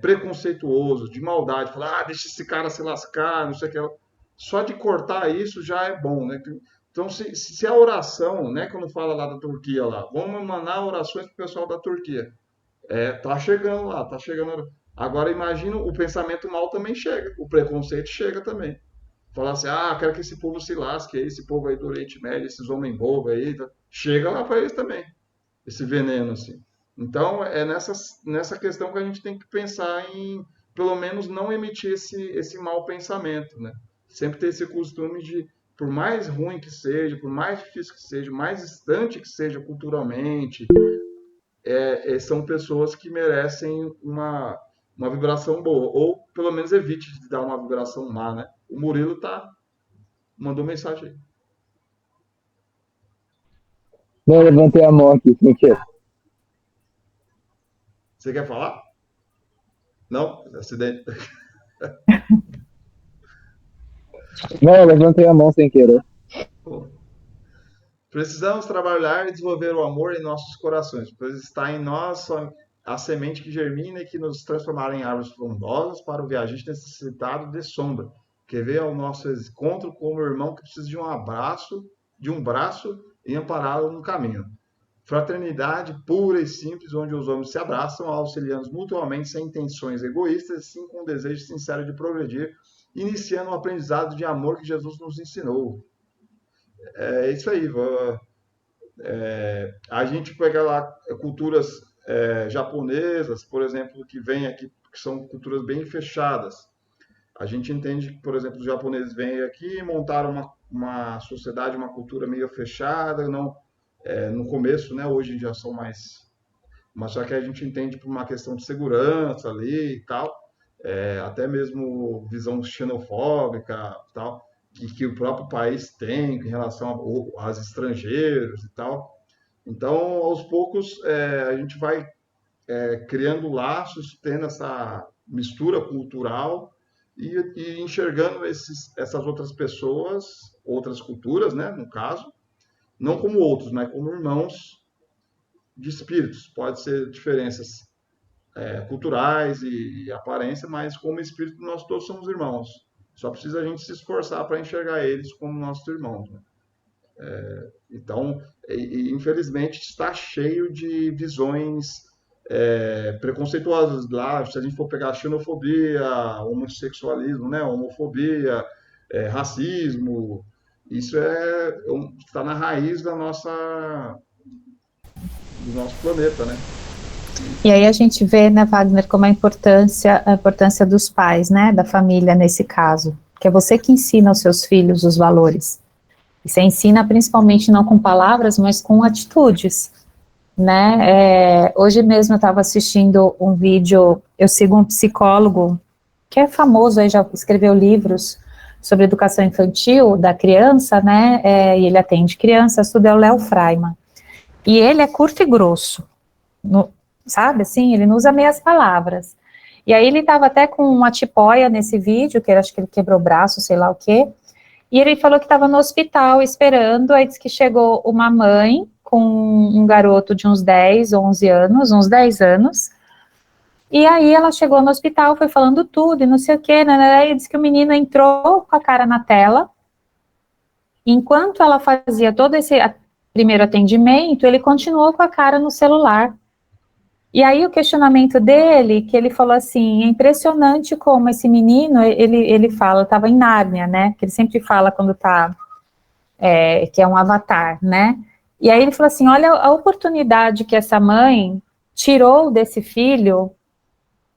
preconceituoso, de maldade, falar, deixa esse cara se lascar, não sei o que. Só de cortar isso já é bom, né? Então, se a oração, né, quando fala lá da Turquia, lá, vamos emanar orações para o pessoal da Turquia. Tá chegando lá, tá chegando. Agora, imagina, o pensamento mal também chega, o preconceito chega também. Falar assim, quero que esse povo se lasque, esse povo aí do Oriente Médio, esses homens bobos aí, tá? Chega lá para eles também, esse veneno, assim. Então, é nessa questão que a gente tem que pensar em, pelo menos, não emitir esse mau pensamento, né? Sempre ter esse costume de, por mais ruim que seja, por mais difícil que seja, mais distante que seja culturalmente, são pessoas que merecem uma vibração boa, ou pelo menos evite de dar uma vibração má, né? O Murilo mandou mensagem aí. Não, eu levantei a mão aqui, mentira. Você quer falar? Não? Acidente. Não, eu levantei a mão sem querer. Precisamos trabalhar e desenvolver o amor em nossos corações, pois está em nós a semente que germina e que nos transformará em árvores frondosas para o viajante necessitado de sombra, que vê ao nosso encontro como irmão que precisa de um braço e ampará-lo no caminho. Fraternidade pura e simples, onde os homens se abraçam, auxiliando mutuamente sem intenções egoístas, sim com um desejo sincero de progredir, iniciando um aprendizado de amor que Jesus nos ensinou. É isso aí. A gente pega lá culturas japonesas, por exemplo, que vêm aqui, que são culturas bem fechadas. A gente entende que, por exemplo, os japoneses vêm aqui e montaram uma sociedade, uma cultura meio fechada, não, no começo, né? Hoje já são mais... Mas só que a gente entende por uma questão de segurança ali e tal, até mesmo visão xenofóbica e tal, que o próprio país tem em relação aos estrangeiros e tal. Então, aos poucos, a gente vai criando laços, tendo essa mistura cultural e enxergando essas outras pessoas, outras culturas, né, no caso, não como outros, mas como irmãos de espíritos. Pode ser diferenças culturais e aparência, mas como espírito nós todos somos irmãos. Só precisa a gente se esforçar para enxergar eles como nossos irmãos, né? Então, infelizmente, está cheio de visões preconceituosas lá. Se a gente for pegar xenofobia, homossexualismo, né? Homofobia, racismo, isso está na raiz do nosso planeta, né? E aí a gente vê, né, Wagner, como a importância dos pais, né, da família nesse caso, que é você que ensina aos seus filhos os valores. E você ensina principalmente não com palavras, mas com atitudes, né? Hoje mesmo eu estava assistindo um vídeo, eu sigo um psicólogo que é famoso, aí já escreveu livros sobre educação infantil da criança, né? E ele atende crianças, tudo, é o Léo Freiman. E ele é curto e grosso, sabe, assim, ele não usa meias palavras. E aí ele estava até com uma tipóia nesse vídeo, que eu acho que ele quebrou o braço, sei lá o quê, e ele falou que estava no hospital esperando, aí disse que chegou uma mãe com um garoto de uns 10 uns 10 anos, e aí ela chegou no hospital, foi falando tudo, e não sei o quê, né, e disse que o menino entrou com a cara na tela, enquanto ela fazia todo esse primeiro atendimento, ele continuou com a cara no celular. E aí o questionamento dele, que ele falou assim, é impressionante como esse menino, ele fala, estava em Nárnia, né, que ele sempre fala quando tá, que é um avatar, né, e aí ele falou assim, olha a oportunidade que essa mãe tirou desse filho,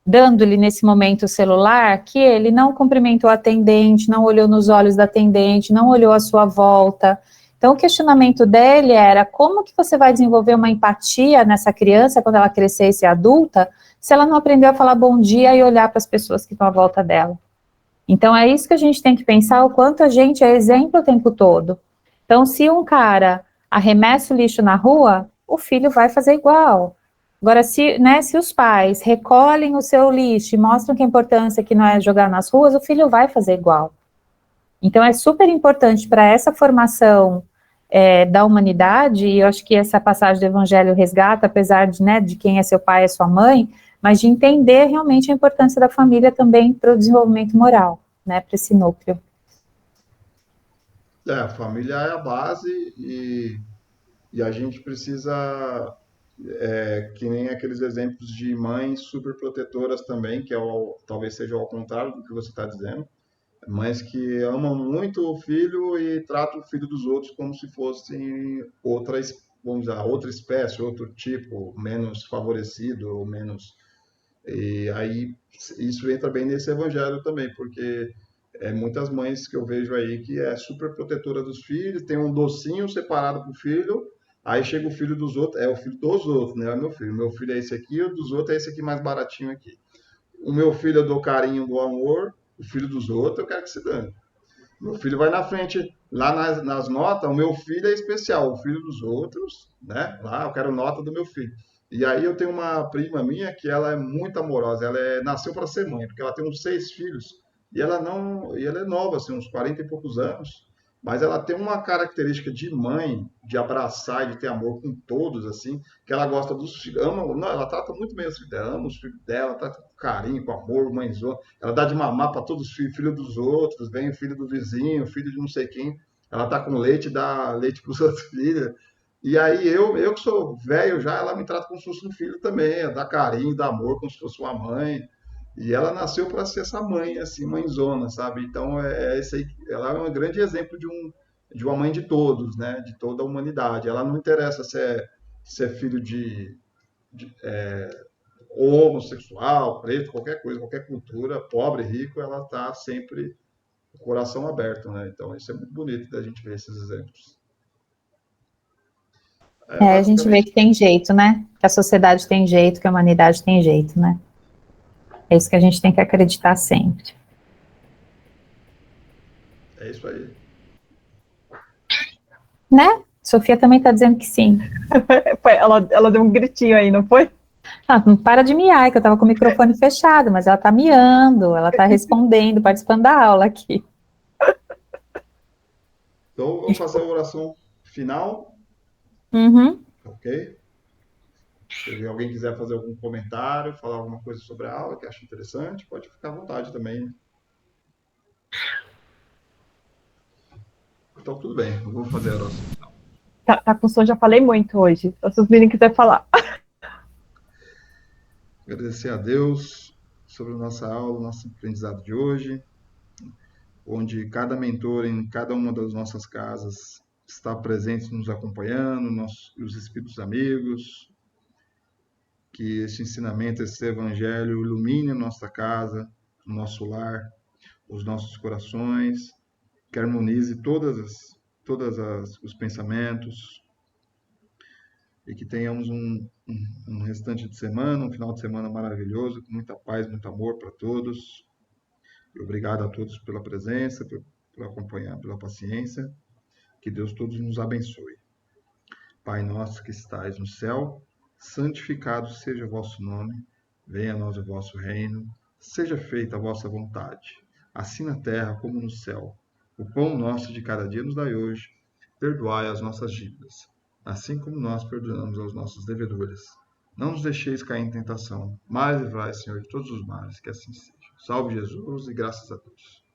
dando-lhe nesse momento o celular, que ele não cumprimentou a atendente, não olhou nos olhos da atendente, não olhou à sua volta. Então, o questionamento dele era, como que você vai desenvolver uma empatia nessa criança, quando ela crescer e ser adulta, se ela não aprendeu a falar bom dia e olhar para as pessoas que estão à volta dela? Então, é isso que a gente tem que pensar, o quanto a gente é exemplo o tempo todo. Então, se um cara arremessa o lixo na rua, o filho vai fazer igual. Agora, se os pais recolhem o seu lixo e mostram que a importância que não é jogar nas ruas, o filho vai fazer igual. Então, é super importante para essa formação da humanidade, e eu acho que essa passagem do Evangelho resgata, apesar de quem é seu pai e sua mãe, mas de entender realmente a importância da família também para o desenvolvimento moral, né, para esse núcleo. A família é a base e a gente precisa, que nem aqueles exemplos de mães super protetoras também, que talvez seja ao contrário do que você está dizendo, mas que amam muito o filho e tratam o filho dos outros como se fossem vamos dizer, outra espécie, outro tipo, menos favorecido ou menos. E aí isso entra bem nesse evangelho também, porque muitas mães que eu vejo aí que é super protetora dos filhos, tem um docinho separado para o filho, aí chega o filho dos outros, é o filho dos outros, né? É meu filho é esse aqui, o dos outros é esse aqui mais baratinho aqui. O meu filho eu dou carinho, do amor, o filho dos outros eu quero que se dane. Meu filho vai na frente, lá nas notas, o meu filho é especial, o filho dos outros, né? Lá eu quero nota do meu filho. E aí eu tenho uma prima minha que ela é muito amorosa, nasceu para ser mãe, porque ela tem uns 6 filhos e ela é nova, assim, uns 40 e poucos anos, mas ela tem uma característica de mãe, de abraçar e de ter amor com todos, assim, que ela gosta dos filhos, não, ela trata muito bem os filhos dela, ama os filhos dela, trata com carinho, com amor, mãezona, ela dá de mamar para todos os filhos, filho dos outros, vem o filho do vizinho, filho de não sei quem, ela tá com leite, dá leite para os outros filhos. E aí eu que sou velho já, ela me trata como se fosse um filho também, dá carinho, dá amor como se fosse uma mãe. E ela nasceu para ser essa mãe, assim, mãezona, sabe? Então esse aí, ela é um grande exemplo de uma mãe de todos, né? De toda a humanidade. Ela não interessa se é filho de homossexual, preto, qualquer coisa, qualquer cultura, pobre, rico, ela está sempre com o coração aberto, né? Então isso é muito bonito da gente ver esses exemplos. A gente vê que tem jeito, né? Que a sociedade tem jeito, que a humanidade tem jeito, né? É isso que a gente tem que acreditar sempre. É isso aí. Né? Sofia também está dizendo que sim. Ela deu um gritinho aí, não foi? Não para de miar, que eu estava com o microfone fechado, mas ela está miando, ela está respondendo, participando da aula aqui. Então, vamos fazer a oração final, Uhum. ok? Se alguém quiser fazer algum comentário, falar alguma coisa sobre a aula que acha interessante, pode ficar à vontade também. Então, tudo bem, eu vou fazer a oração final. Tá com som, já falei muito hoje. Se os meninos quiserem falar. Agradecer a Deus sobre a nossa aula, nosso aprendizado de hoje, onde cada mentor em cada uma das nossas casas está presente nos acompanhando, os espíritos amigos, que esse ensinamento, esse evangelho ilumine a nossa casa, o nosso lar, os nossos corações, que harmonize todos os pensamentos e que tenhamos um restante de semana, um final de semana maravilhoso, com muita paz, muito amor para todos. E obrigado a todos pela presença, por acompanhar, pela paciência. Que Deus todos nos abençoe. Pai nosso que estais no céu, santificado seja o vosso nome, venha a nós o vosso reino, seja feita a vossa vontade, assim na terra como no céu. O pão nosso de cada dia nos dai hoje, perdoai as nossas dívidas, assim como nós perdoamos aos nossos devedores. Não nos deixeis cair em tentação, mas livrai, Senhor, de todos os males, que assim seja. Salve Jesus e graças a Deus.